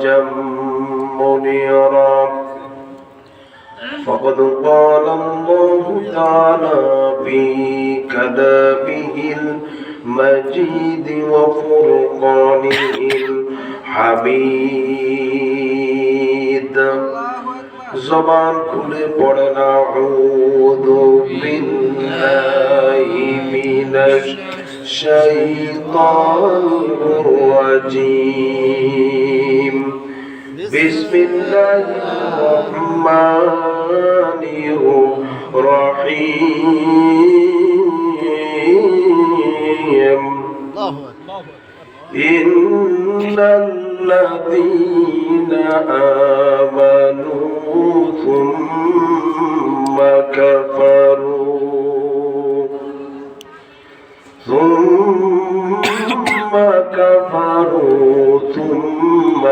سراجا منيرا فقد قال الله تعالى في كلامه المجيد وفرقانه الحميد زبان খুলে পড়েন আউযু বিল্লাহি মিনাশ শাইতানির রাজীম বিসমিল্লাহির রহমানির রহিম ইন্নাল্লাযীনা আমানু ثم كفروا ثم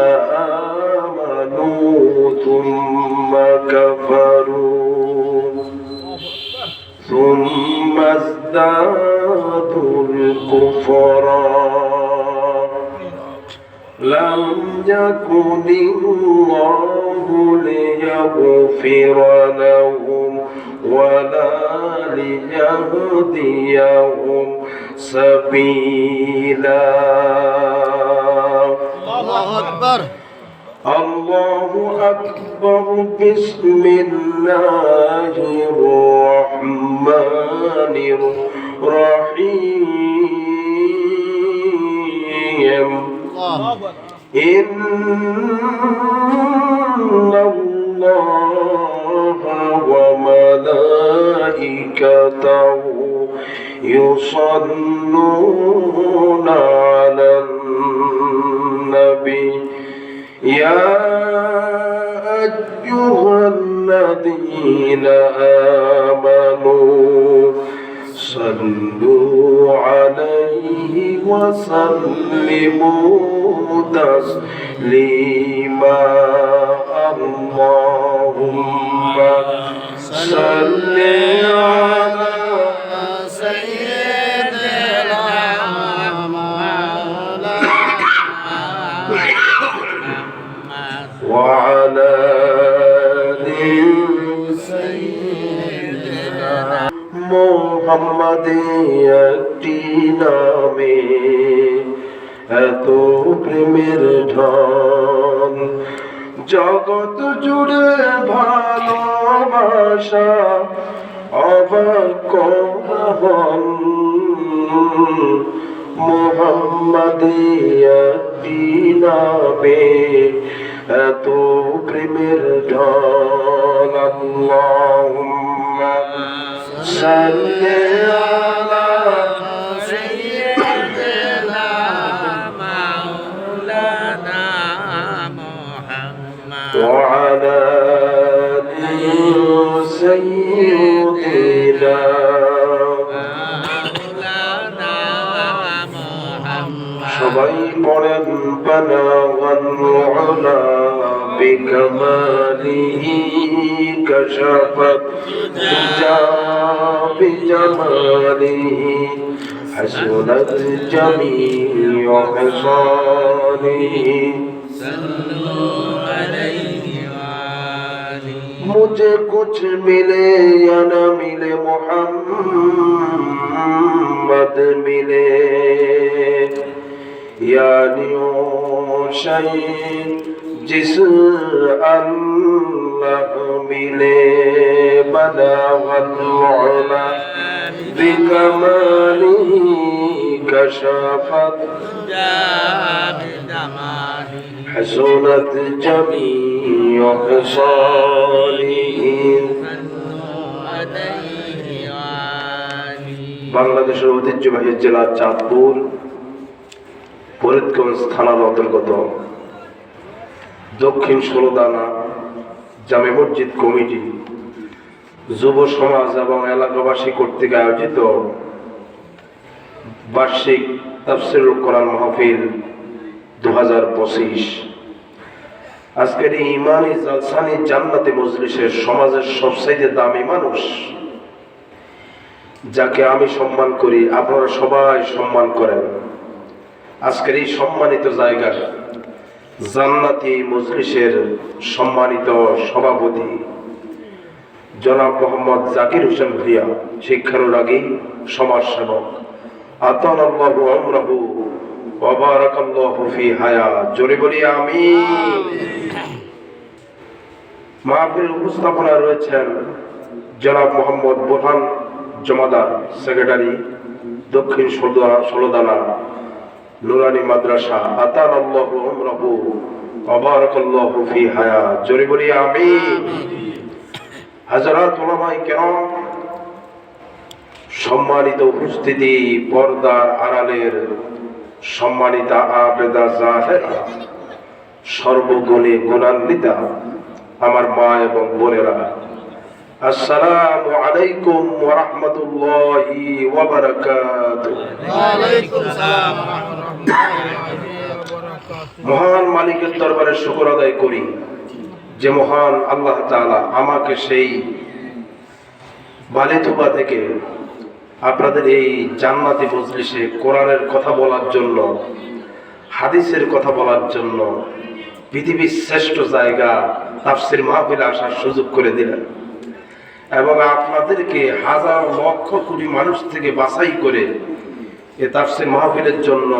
آمنوا ثم كفروا ثم ازدادوا الكفرا لم يكن الله ليغفر لهم ولا ليهديهم سبيلا الله أكبر الله أكبر بسم الله الرحمن الرحيم إن الله وملائكته يصلون على النبي يا أيها الذين آمنوا صلوا عليه وسلموا تسليما اللهم صل على سيدنا محمد وعلى آل سيدنا محمد একটি নামে এত প্রেমের ঢল জগৎ জুড়ে ভালোবাসা অবাক হন মুহাম্মাদি একটি নামে এত প্রেমের ঢল আল্লাহুম্মা সাল্লি আলা সাইয়্যিদিনা মাওলানা মুহাম্মদ ওয়া আলা আলি সাইয়্যিদিনা মাওলানা মুহাম্মদ সবাই পড়েন বালাগাল উলা বিকামালিহি كشفت حجاب جماله حسنت جميع خصاله صلوا عليه وآله मुझे कुछ मिले या न मिले मोहम्मद मिले यानी ओ शहीद जिस अल्लाह मिले बलागल उला बिकमालिही कशफत हसनत जमीअ खसालिही বাংলাদেশের ঐতিহ্যবাহী জেলা চাঁদপুর ফরিদগঞ্জ থানার অন্তর্গত দক্ষিণ ষোলদানা জামে মসজিদ কমিটি যুব সমাজ এবং এলাকাবাসী কর্তৃক আয়োজিত বার্ষিক তাফসীরুল কোরআন মাহফিল 2025 আজকের এই ইমানি জালসানি জান্নাতি মজলিসের সমাজের সবচেয়ে দামি মানুষ যাকে আমি সম্মান করি, আপনারা সবাই সম্মান করেন। আজকের এই সম্মানিত জায়গা জান্নাতি মজলিসের সম্মানিত সভাপতি জনাব মোহাম্মদ জাকির হোসেন ভূঁইয়া, শিক্ষানুরাগী সমাজসেবক, আতানাল্লাহু আমরাহু ওয়া বারাকাল্লাহু ফি হায়াত। জোরে বলি আমিন। মাহফিল উপস্থাপনা রয়েছেন জনাব মোহাম্মদ বোরহান জমাদার, সেক্রেটারি, দক্ষিণ ষোলদানা নুরানি মাদ্রাসা, আতানাল্লাহু আমরাহু ওয়া বারাকাল্লাহু ফি হায়াত। জোরে বলি আমিন। হযরত উলামায়ে কেরাম, সম্মানিত উপস্থিতি, পর্দার আড়ালের সম্মানিতা আবেদা জাহেরা, সর্বগুণে গুণান্বিতা আমার মা এবং বোনেরা, আসসালামু আলাইকুম ওয়া রাহমাতুল্লাহি ওয়া বারাকাতুহু। ওয়া আলাইকুম আসসালাম ওয়া রাহমাতুল্লাহি ওয়া বারাকাতুহু। মহান মালিকের দরবারে শুকর আদায় করি যে মহান আল্লাহ তাআলা আমাকে সেই বালিথুবা থেকে আপনাদের এই জান্নাতি মজলিসে কোরআনের কথা বলার জন্য, হাদিসের কথা বলার জন্য পৃথিবীর শ্রেষ্ঠ জায়গা তাফসীর মাহফিলে আসার সুযোগ করে দিলেন এবং আপনাদেরকে হাজার লক্ষ কোটি মানুষ থেকে বাছাই করে এই তাফসীর মাহফিলের জন্য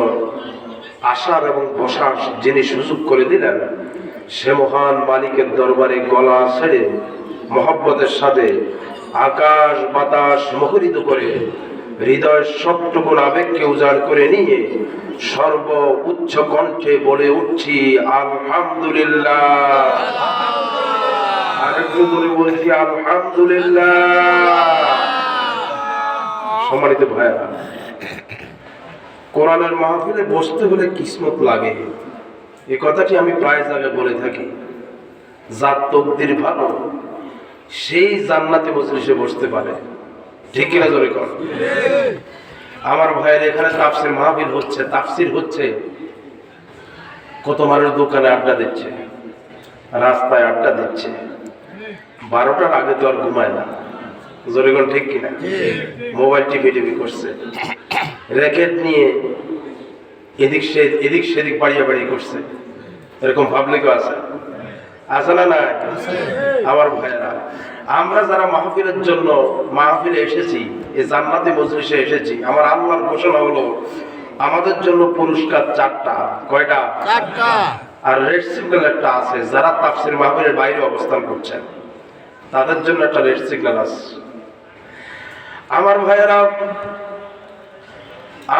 আসার এবং বসার যিনি সুযোগ করে দিলেন, সে মহান মালিকের দরবারে গলা ছেড়ে মহব্বতের সাথে আকাশ বাতাস মুখরিত করে হৃদয়ের সবটুকু আবেগকে উজাড় করে নিয়ে সর্ব উচ্চ কণ্ঠে বলে উঠছি আলহামদুলিল্লাহ। আরেকটু বলে বলছি আলহামদুলিল্লাহ। সম্মানিত ভাইরা, কোরআনের মাহফিলে বসতে হলে কিসমত লাগে, এই কথাটি আমি প্রায় জায়গায় বলে থাকি। যার তকদির ভালো সেই জান্নাতে মজলিসে বসতে পারে, ঠিক কিনা জোরে কর। আমার ভাইয়ের এখানে তাফসীর মাহফিল হচ্ছে, তাফসীর হচ্ছে, কত মানুষ দোকানে আড্ডা দিচ্ছে, রাস্তায় আড্ডা দিচ্ছে, 12টার আগে তো আর ঘুমায় না, জোরে কর ঠিক কিনা। মোবাইল টিপি করছে, র্যাকেট নিয়ে এদিক সেদিক বাড়িয়ে করছে, এরকম পাবলিকও আছে, আছে না নাই? আমার ভাইয়েরা, আমরা যারা মাহফিলের জন্য মাহফিলে এসেছি, এই জান্নাতি মজলিসে এসেছি, আমার আল্লাহর ঘোষণা হলো আমাদের জন্য পুরস্কার 4টা। কয়টা? 4টা। আর রেড সিগন্যাল একটা আছে, যারা তাফসীর মাহফিলের বাইরে অবস্থান করছেন তাদের জন্য একটা রেড সিগন্যাল আছে। আমার ভাইয়েরা,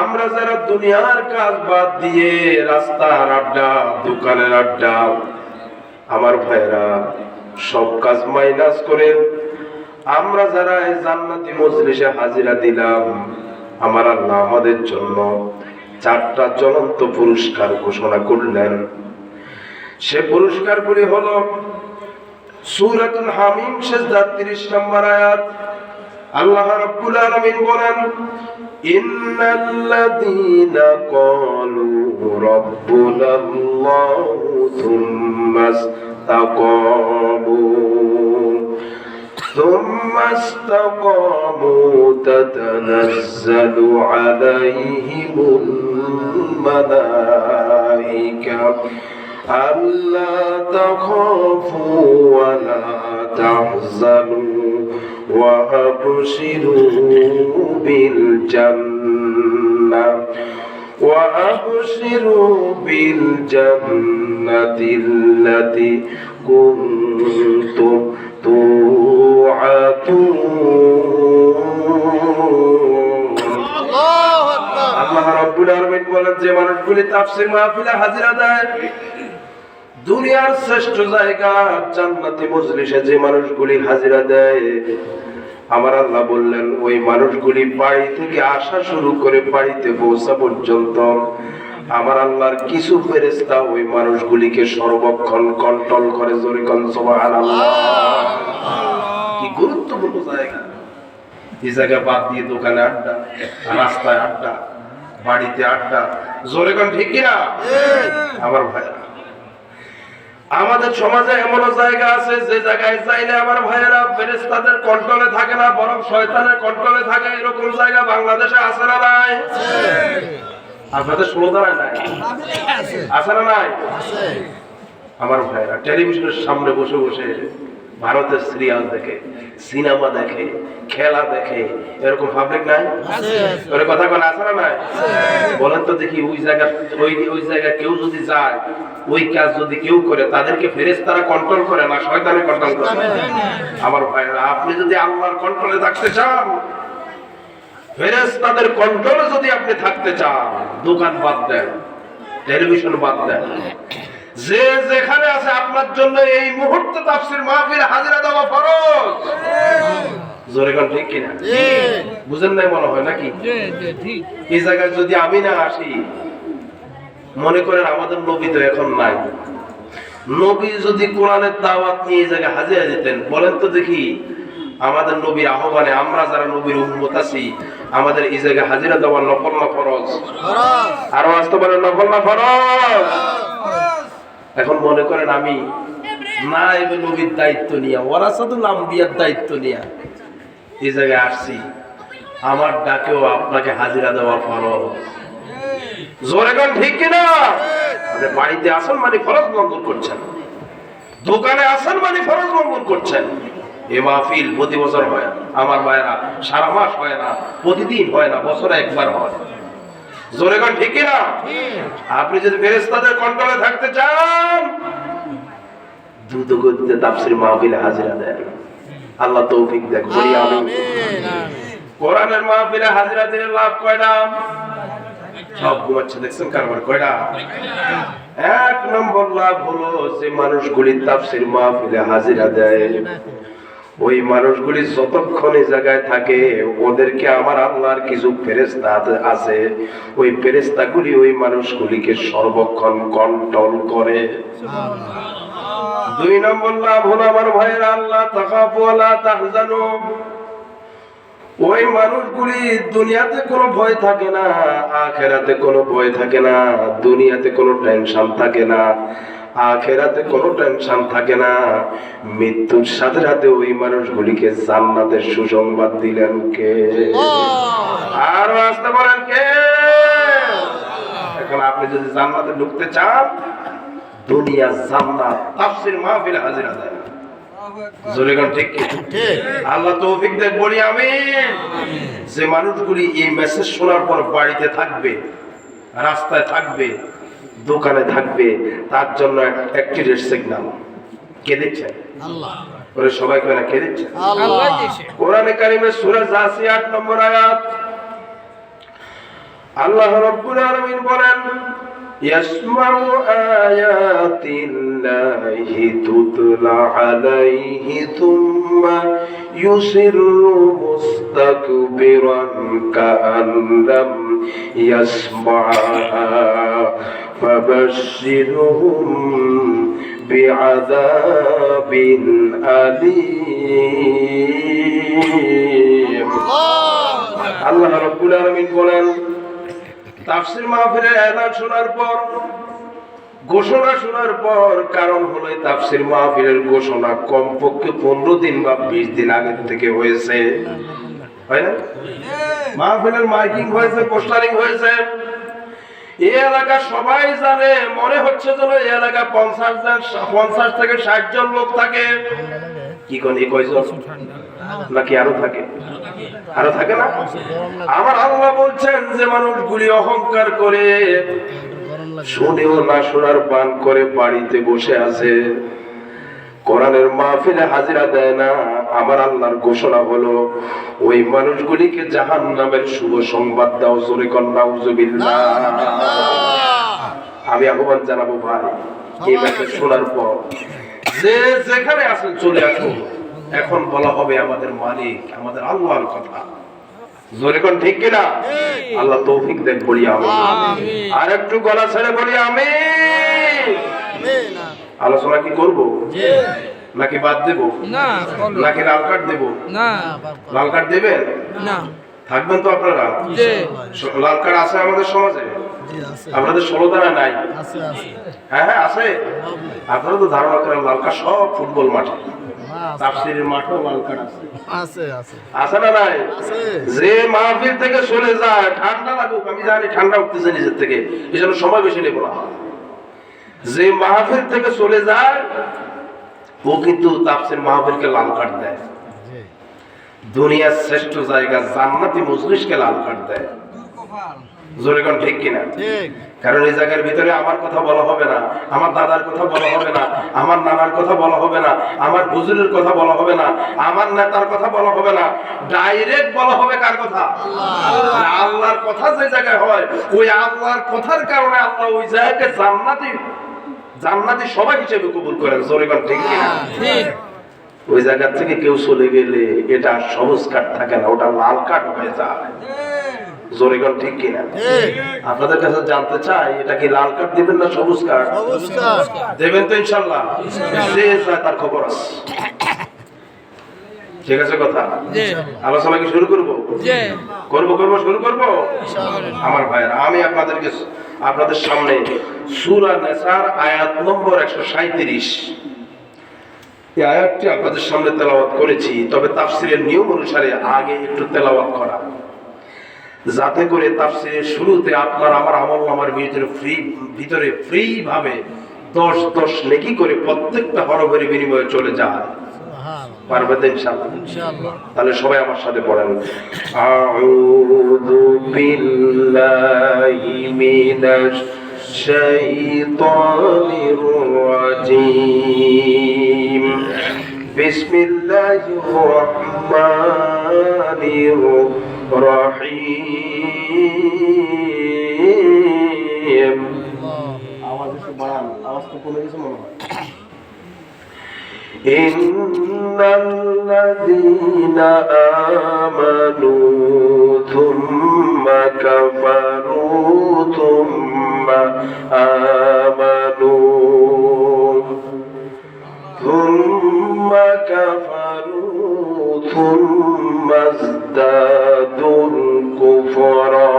আমরা যারা দুনিয়ার কাজ বাদ দিয়ে রাস্তার আড্ডা, দোকানের আড্ডা, আমার ভাইয়েরা সব কাজ মাইনাস করে আমরা যারা এই জান্নাতি মজলিসে হাজিরা দিলাম, আমার আল্লাহ আমাদের জন্য 4টা জ্বলন্ত পুরস্কার ঘোষণা করলেন। সে পুরস্কারগুলি হলো সূরাতুল হামিম সিজদা 30 নম্বর আয়াত। আল্লাহ রাব্বুল আলামিন বলেন, ইন্নাল্লাযীনা ক্বালু রাব্বুনাল্লাহু থুম্মা ইসতাকামু তাতানাজ্জালু আলাইহিমুল মালায়েকা আল্লা তাখাফু ওয়া লা তাহজানু ওয়া আবশিরু বিল জান্নাহ وأبشروا بالجنة التي كنتم توعدون। আল্লাহ রাব্বুল আলামিন বলেন, যে মানুষগুলি তাফসীর মাহফিলে হাজিরা দেয়, দুনিয়ার শ্রেষ্ঠ জায়গা জান্নাতি মজলিসে যে মানুষগুলি হাজিরা দেয়, আমার আল্লাহ বললেন ওই মানুষগুলি বাড়ি থেকে আসা শুরু করে বাড়িতে পৌঁছা পর্যন্ত আমার আল্লাহর কিছু ফেরেশতা ওই মানুষগুলিকে সর্বক্ষণ কন্ট্রোল করে। জোরে কোন সুবহানাল্লাহ। কি গুরুত্বপূর্ণ জায়গা! এই জায়গা বাদ দিয়ে দোকানে আড্ডা, রাস্তায় আড্ডা, বাড়িতে আড্ডা, জোরে কোন ঠিক কিনা? আমার ভাইরা, আমাদের সমাজে এমন জায়গা আছে যে জায়গায় চাইলে আমার ভাইয়েরা ফেরেশতাদের কন্ট্রোলে থাকে না, বরং শয়তানের কন্ট্রোলে থাকে। এরকম জায়গা বাংলাদেশে আছে না নাই? আপনাদের ষোলতলায় নাই? আছে না নাই? আমার ভাইরা টেলিভিশনের সামনে বসে বসে ভারতের সিরিয়াল দেখে, সিনেমা দেখে, খেলা দেখে, এরকম পাবলিক নাই? ওরে কথা কোন আছে না নাই? বলেন তো দেখি, ওই জায়গায় কেউ যদি যায়, ওই কাজ যদি কেউ করে, তাদেরকে ফেরেশতারা কন্ট্রোল করে না শয়তানে কন্ট্রোল করে? আমার ভাইরা, আপনি যদি আল্লাহর কন্ট্রোলে থাকতে চান, ফেরেশতাদের কন্ট্রোলে যদি আপনি থাকতে চান, দোকান বাদ দেন, টেলিভিশন বাদ দেন, যে যেখানে আছে আপনার জন্য এই মুহূর্তে তাফসীর মাহফিল হাজিরা দেওয়া ফরজ। জোরে কোন ঠিক কিনা? বুঝেন নাই মনে হয় নাকি? এই জায়গায় যদি আমি না আসি, মনে করেন আমাদের নবী তো এখন নাই, নবী যদি কোরআনের দাওয়াত নিয়ে এই জায়গায় হাজিরা দিতেন, বলেন তো দেখি আমাদের নবীর আহ্বানে আমরা যারা নবীর উম্মত আছি, আমাদের এই জায়গায় হাজিরা দেওয়া নফল না ফরজ? আরো আসতে পারেন, নফল না ফরজ? এখন মনে করেন আমি নায়েবে নবীর দায়িত্ব নিয়ে, ওয়ারাসাতুল আম্বিয়ার দায়িত্ব নিয়ে এই জায়গায় আসছি, আমার ডাকেও আপনাকে হাজিরা দেওয়া ফরজ। জোরে কোন ঠিক কিনা? আপনি বাড়িতে আসেন মানে ফরজ লঙ্ঘন করছেন, দোকানে আসেন মানে ফরজ লঙ্ঘন করছেন। এ মাহফিল প্রতি বছর হয় আমার ভাইরা, সারা মাস হয় না, প্রতিদিন হয় না, বছরে একবার হয়। জোরে কোন ঠিক কিনা? আপনি যদি ফেরেশতাদের কন্ট্রোলে থাকতে চান, দ্রুত গতিতে তাফসীর মাহফিলে হাজিরা দেন। আল্লাহ তৌফিক দেন, বলি আমিন। কোরআনের মাহফিলে হাজিরা দিলে লাভ কয়টা? সব ঘুমাচ্ছে দেখছেন কারবার, কয়টা? এক নম্বর লাভ হলো যে মানুষগুলি তাফসীর মাহফিলে হাজিরা দেয়, ওই মানুষগুলি যতক্ষণ এই জায়গায় থাকে, ওদেরকে আমার আল্লাহর কিছু ফেরেশতা আছে, ওই ফেরেশতাগুলি ওই মানুষগুলিকে সর্বক্ষণ কন্ট্রোল করে। দুই নম্বর লাভ হলো আমার ভাইয়েরা, আল্লাহ তাখাফু ওয়ালা তাহজানু, ওই মানুষগুলি দুনিয়াতে কোনো ভয় থাকে না, আখিরাতে কোনো ভয় থাকে না, দুনিয়াতে কোনো টেনশন থাকে না, আখিরাতে কোনো টেনশন থাকে না। মৃত্যুর সাথে সাথে ওই মানুষগুলিকে জান্নাতের সুসংবাদ দিলেন কে? আর আসতে বলেন কে? এখন আপনি যদি জান্নাতে ঢুকতে চান, দুনিয়া জান্নাত তাফসীর মাহফিলে হাজিরা দেন। জোরে কোন ঠিক কি? আল্লাহ তৌফিক দেন, বলি আমিন। যে মানুষগুলি এই মেসেজ শোনার পর বাড়িতে থাকবে, রাস্তায় থাকবে, দোকানে থাকবে, তার জন্য একটি রেড সিগন্যাল। কে দিচ্ছে? আল্লাহ। ওরে সবাই কয় না, কে দিচ্ছে? আল্লাহ দিচ্ছে। কোরআনে কারীমের সূরা জাসিয়া ৮ নম্বর আয়াত, আল্লাহ রাব্বুল আলামিন বলেন, ইয়াসমাউ আয়াতিল্লাহি তুতলা আলাইহি থুম্মা ইউসিরু মুস্তাকবিরান কাআল্লাম ইয়াসমাআহা ফাবাশশিরহুম বিআযাবিন আলীম। আল্লাহ রাব্বুল আলামিন বলেন, তাফসীর মাহফিলের এলান শোনার পর, ঘোষণা শোনার পর, কারণ হলো তাফসীর মাহফিলের ঘোষণা কমপক্ষে 15 দিন বা 20 দিন আগে থেকে হয়েছে, হয় না? মাহফিলের মাইকিং হয়েছে, পোস্টারিং হয়েছে, এই এলাকা সবাই জানে। মনে হচ্ছে যেন এই এলাকা 50 থেকে 60 জন লোক থাকে। কি কোন এই কয়জন নাকি আরো থাকে? আরো থাকে না? আমার আল্লাহ বলছেন যে মানুষগুলি অহংকার করে, শুনেও না শোনার বান করে বাড়িতে বসে আছে, কোরআনের মাহফিলে হাজিরা দেয় না। আমার আল্লাহর ঘোষণা হলো, ওই মানুষগুলিকে জাহান্নামের শুভ সংবাদ দাও। জোরে কর নাউজুবিল্লাহ। আমি আহ্বান জানাবো ভাই, এই মেসেজ শোনার পর যে যেখানে আছেন চলে আসুন। এখন বলা হবে আমাদের মালিক, আমাদের আল্লাহর কথা। জোরে কোন ঠিক কিনা? আল্লাহ তৌফিক দেন, বলি আমিন। আর একটু গলা ছেড়ে বলি আমিন। আলোচনা কি করব নাকি বাদ দেব? নাকি লাল কার্ড দেব? লাল কার্ড দেবেন? থাকবেন তো আপনারা? লাল কার্ড আছে আমাদের সমাজে? আপনাদের 16 দানা নাই? হ্যাঁ হ্যাঁ আছে। আপনারা তো ধারণা করেন লালকা সব ফুটবল মাঠে, তাফসীরের মাঠও লালকা আছে। আছে না নাই? যে মাহফিল থেকে চলে যায়, ঠান্ডা লাগুক, আমি জানি ঠান্ডা উঠতেছে নিজের থেকে, এই জন্য সময় বেশি নেব না। যে মাহফিল থেকে চলে যায় ও কিন্তু তাফসীর মাহফিলকে লাল কার্ড দেয়। দুনিয়ার শ্রেষ্ঠ জায়গা জান্নাতি মজলিসকে লাল কার্ড দেয়। জোরে কোন ঠিক কিনা? কারণ এই জায়গার ভিতরে আমার কথা বলা হবে না, আমার দাদার কথা বলা হবে না, আমার নানার কথা বলা হবে না, আমার হুজুরের কথা বলা হবে না, আমার নেতার কথা বলা হবে না, ডাইরেক্ট বলা হবে কার কথা? আল্লাহর কথা। যে জায়গায় হয় ওই আল্লাহর কথার কারণে আল্লাহ ওই জায়গাকে জান্নাতি সবাই হিসেবে কবুল করেন। জোরে কোন ঠিক কিনা? ওই জায়গা থেকে কেউ চলে গেলে এটা সবুজ কার্ড থাকে না, ওটা লাল কার্ড হয়ে যায়। জোরে কোন ঠিক কিনা? আপনাদের কাছে জানতে চাই, এটা কি লাল কার্ড দিবেন না সবুজ কার্ড? দেবেন তো ইনশাআল্লাহ? যে যায় তার খবর আছে। ঠিক আছে কথা? আলোচনা কি শুরু করব? শুরু করব। আমার ভাইরা, আমি আপনাদের সামনে সূরা নিসার আয়াত নম্বর 137 এই আয়াতটি আপনাদের সামনে তেলাওয়াত করেছি। তবে তাফসীরের নিয়ম অনুসারে আগে একটু তেলাওয়াত করা, যাতে করে তাফসীরের শুরুতে আপনার আমার আমলনামার ভিতরে ফ্রি ভাবে 10 নেকি করে প্রত্যেকটা হরফের বিনিময়ে চলে যায়। পারবেন ইনশাআল্লাহ? তাহলে সবাই আমার সাথে পড়েন, আউযু বিল্লাহি মিনাশ শাইতানির রাজীম, বিসমিল্লাহির রহমানির রহিম। আওয়াজ একটু বাড়ান, আওয়াজ তো কমে গেছে মনে হয়। ইন্নাল্লাযীনা আমানু থুম্মা কাফারু থুম্মা আমানু থুম্মা কাফারু থুম্মা ইজদাদুল কুফরা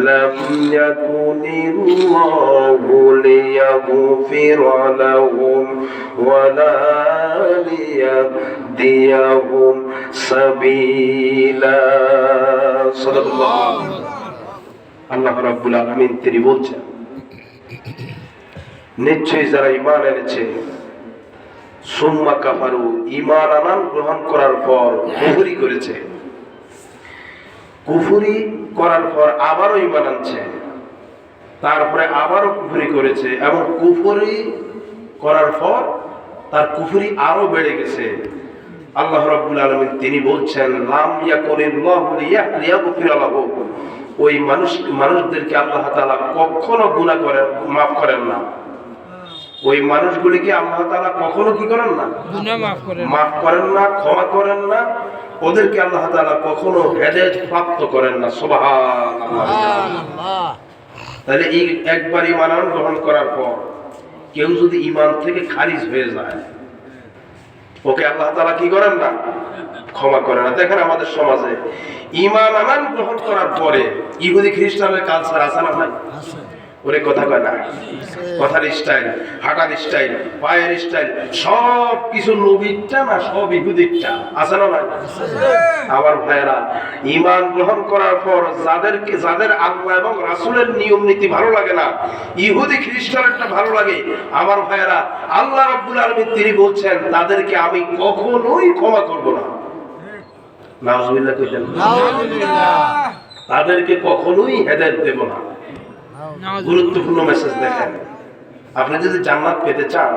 لم يكن الله ليغفر لهم ولا ليهديهم سبيلا। صدق الله। আল্লাহ রাব্বুল আলামিন তিনি বলছেন, নিশ্চয়ই যারা ঈমান এনেছে, সুম্মা কাফারু, ঈমান গ্রহণ করার পর কুফরি করেছে, কুফরি করার পর আবারও ঈমান আনছে, তারপরে আবারও কুফরি করেছে, এবং কুফরি করার পর তার কুফরি আরো বেড়ে গেছে। আল্লাহ রাব্বুল আলামিন তিনি বলছেন, লাম ইয়াকুনিল্লাহু লিয়াগফিরা লাহুম, ওই মানুষদেরকে আল্লাহ তাআলা কখনো গুনাহ করেন, মাফ করেন না। ওই মানুষগুলিকে আল্লাহ তাআলা কখনো কি করেন না? গুনাহ মাফ করেন না, ক্ষমা করেন না। ওদেরকে আল্লাহ তাআলা কখনো হেদায়েত প্রাপ্ত করেন না। সুবহানাল্লাহ। তাহলে এই একবার ঈমান গ্রহণ করার পর কেউ যদি ঈমান থেকে খারিজ হয়ে যায়, ওকে আল্লাহ তাআলা কি করেন না? ক্ষমা করেন না। দেখেন আমাদের সমাজে ঈমান গ্রহণ করার পরে ইহুদি খ্রিস্টানের কালচার আছে না ভাই? ওরে কথা কয় না, কথার স্টাইল, হাঁটার স্টাইল, পায়ের স্টাইল, সব কিছু নবীরটা না, সব ইহুদিরটা আছে না ভাই? আমার ভাইয়েরা, ঈমান গ্রহণ করার পর যাদের আল্লাহ এবং রাসূলের নিয়ম নীতি ভালো লাগে না, ইহুদি খ্রিস্টানেরটা ভালো লাগে, আমার ভাইয়েরা, আল্লাহ রাব্বুল আলামিন তিনি বলছেন, তাদেরকে আমি কখনোই ক্ষমা করব না। নাউযুবিল্লাহ কইতেন, নাউযুবিল্লাহ। তাদেরকে কখনোই হেদায়েত দেব না। গুরুত্বপূর্ণ মেসেজ দেখেন, আপনি যদি জান্নাত পেতে চান,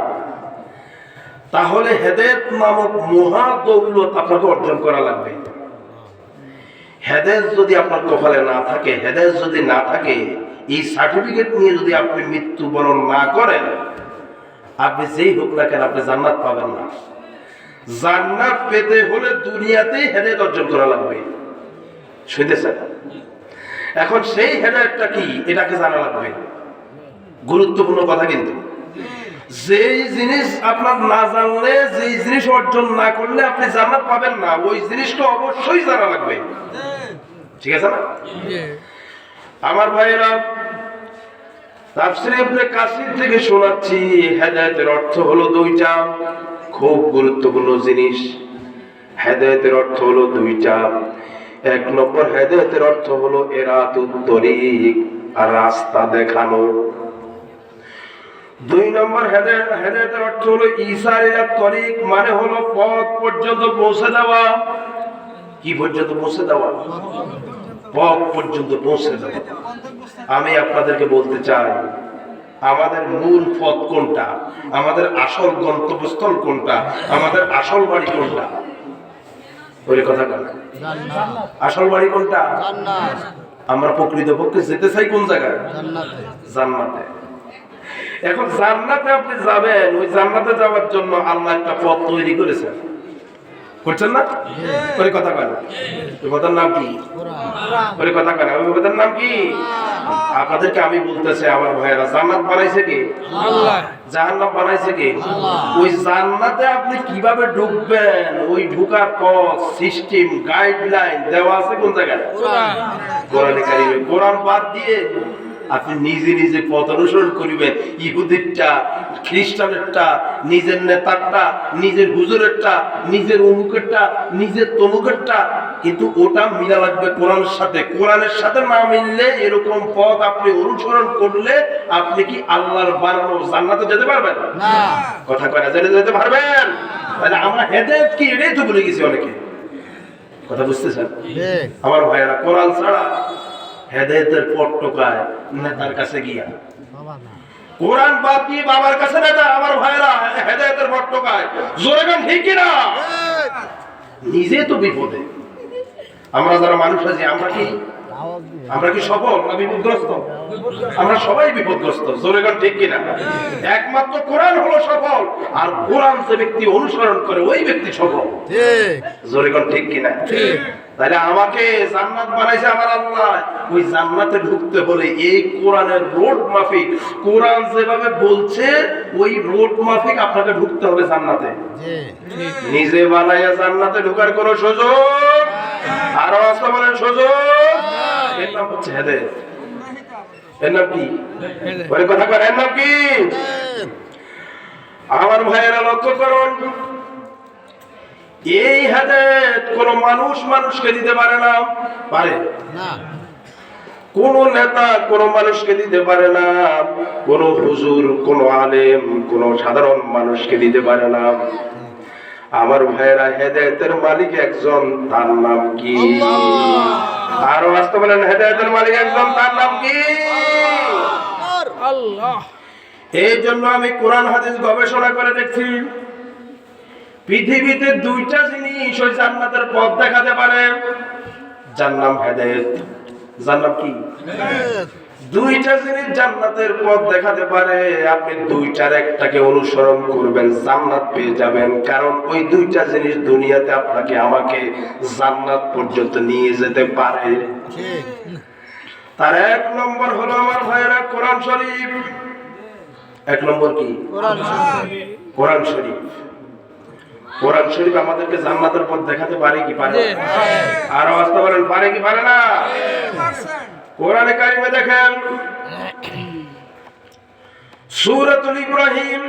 তাহলে হেদায়েত নামক মহা দৌলত আপনাকে অর্জন করা লাগবে। হেদায়েত যদি আপনার কপালে না থাকে, হেদায়েত যদি না থাকে, এই সার্টিফিকেট নিয়ে যদি আপনি মৃত্যুবরণ না করেন, আপনি যেই হোক না কেন আপনি জান্নাত পাবেন না। জান্নাত পেতে হলে দুনিয়াতেই হেদায়েত অর্জন করা লাগবে। শুনতেছেন? এখন সেই হেদায়েতটা কি, এটাকে জানা লাগবে। গুরুত্বপূর্ণ কথা কিন্তু, যেই জিনিস আপনার না জানলে, যেই জিনিস অর্জন না করলে আপনি জান্নাত পাবেন না, ওই জিনিসটা অবশ্যই জানা লাগবে। ঠিক আছে না? আমার ভাইরা, তাফসীর ইবনে কাসির থেকে শোনাচ্ছি, হেদায়েতের অর্থ হলো দুইটা, খুব গুরুত্বপূর্ণ জিনিস। হেদায়েতের অর্থ হলো দুইটা। এক নম্বর হেদায়েতের অর্থ হলো ইরাতুত তরিক, আর রাস্তা দেখানো। দুই নম্বর হেদায়েতের অর্থ হলো ইসার ইলা তরিক, মানে হলো পথ পর্যন্ত পৌঁছে দেওয়া। কি পর্যন্ত পৌঁছে দেওয়া? পথ পর্যন্ত পৌঁছে দেওয়া। আমি আপনাদেরকে বলতে চাই, আমাদের মূল পথ কোনটা, আমাদের আসল গন্তব্যস্থল কোনটা, আমাদের আসল বাড়ি কোনটা? ওই কথা বলে আসল বাড়ি কোনটা? আমরা প্রকৃতপক্ষে যেতে চাই কোন জায়গায়? জান্নাতে। এখন জান্নাতে আপনি যাবেন, ওই জান্নাতে যাওয়ার জন্য আল্লাহ একটা পথ তৈরি করেছেন, করছেন না? ওই কথা বলে ওই কথার নাম কি? ওই কথা বলে ওই কথার নাম কি? আপনাদেরকে আমি বলতেছি আমার ভাইয়েরা, জান্নাত বানাইছে কে? আল্লাহ। জাহান্নাম বানাইছে কে? আল্লাহ। ওই জান্নাতে আপনি কিভাবে ঢুকবেন, ওই ঢোকার পথ, সিস্টেম, গাইডলাইন দেওয়া আছে কোন জায়গায়? কোরআনে কারিমে। কোরআন বাদ দিয়ে আপনি নিজে নিজে পথ অনুসরণ করিবেন, ইহুদিরটা, খ্রিস্টানেরটা, নিজের নেতারটা, নিজের হুজুরেরটা, নিজের অমুকেরটা, নিজের তমুকেরটা, কিন্তু ওটা মিলা লাগবে কোরআনের সাথে। কোরআনের সাথে না মিললে এরকম পথ আপনি অনুসরণ করলে আপনি কি আল্লাহর বানানো জান্নাতে যেতে পারবেন না? কথা কয় না, যেতে পারবেন? তাহলে আমরা হেদায়েত কি এটাই তো ভুলে গেছি অনেকে। কথা বুঝতেছেন আমার ভাইয়েরা? কোরআন ছাড়া হেদায়েতের পথ টোকায় নেতার কাছে গিয়া, কোরআন বাদ দিয়ে বাবার কাছে নেতা। আমার ভাইয়েরা, হেদায়েতের পথ টোকায়। জোরে গান ঠিক কিনা? নিজে তো বিপদে। আমরা যারা মানুষ আছি, আমরা কি সফল না বিপদগ্রস্ত? আমরা সবাই বিপদগ্রস্ত। জোরে গান ঠিক কিনা? একমাত্র কোরআন হলো সফল, আর কোরআন যে ব্যক্তি অনুসরণ করে ওই ব্যক্তি সফল। জোরে গান ঠিক কিনা? তাহলে আমাকে জান্নাত বানাইছে আমার আল্লাহ, ওই জান্নাতে ঢুকতে হলে এই কোরআনের রোড মাফিক, কোরআন যেভাবে বলছে ওই রোড মাফিক আপনাকে ঢুকতে হবে জান্নাতে। নিজে বানাইয়া জান্নাতে ঢোকার কোনো সুযোগ, আরো আসতে বলেন সুযোগ, এর নাম হচ্ছে হেদায়েত। এর নাম কি? বলে কথা কর, এর নাম কি? আমার ভাইয়েরা লক্ষ্য করুন, এই হেদায়েত কোন মানুষ মানুষকে দিতে পারে না। পারে না? কোন নেতা কোন মানুষকে দিতে পারে না, কোন হুজুর, কোন আলেম, কোন সাধারণ মানুষকে দিতে পারে না। আমার ভাইয়েরা, হেদায়েতের মালিক একজন, তার নাম কি? আরো আসতে বলেন, হেদায়েতের মালিক একজন, তার নাম কি? আল্লাহ। এই জন্য আমি কোরআন হাদিস গবেষণা করে দেখছি, পৃথিবীতে দুইটা জিনিস ওই জান্নাতের পথ দেখাতে পারে, যার নাম হেদায়েত। যার নাম কি? দুইটা জিনিস জান্নাতের পথ দেখাতে পারে। আপনি দুইটার একটাকে অনুসরণ করবেন, জান্নাত পেয়ে যাবেন। কারণ ওই দুইটা জিনিস দুনিয়াতে আপনাকে আমাকে জান্নাত পর্যন্ত নিয়ে যেতে পারে। তার এক নম্বর হলো আমার ভাইয়েরা কোরআন শরীফ। এক নম্বর কি? কোরআন শরীফ। কোরআন শরীফ আমাদেরকে জান্নাতের পথ দেখাতে পারে কি পারে? আরো আসতে পারেন, পারে কি পারে না? কোরআনে কারিমে দেখেন, সূরাতুল ইব্রাহিম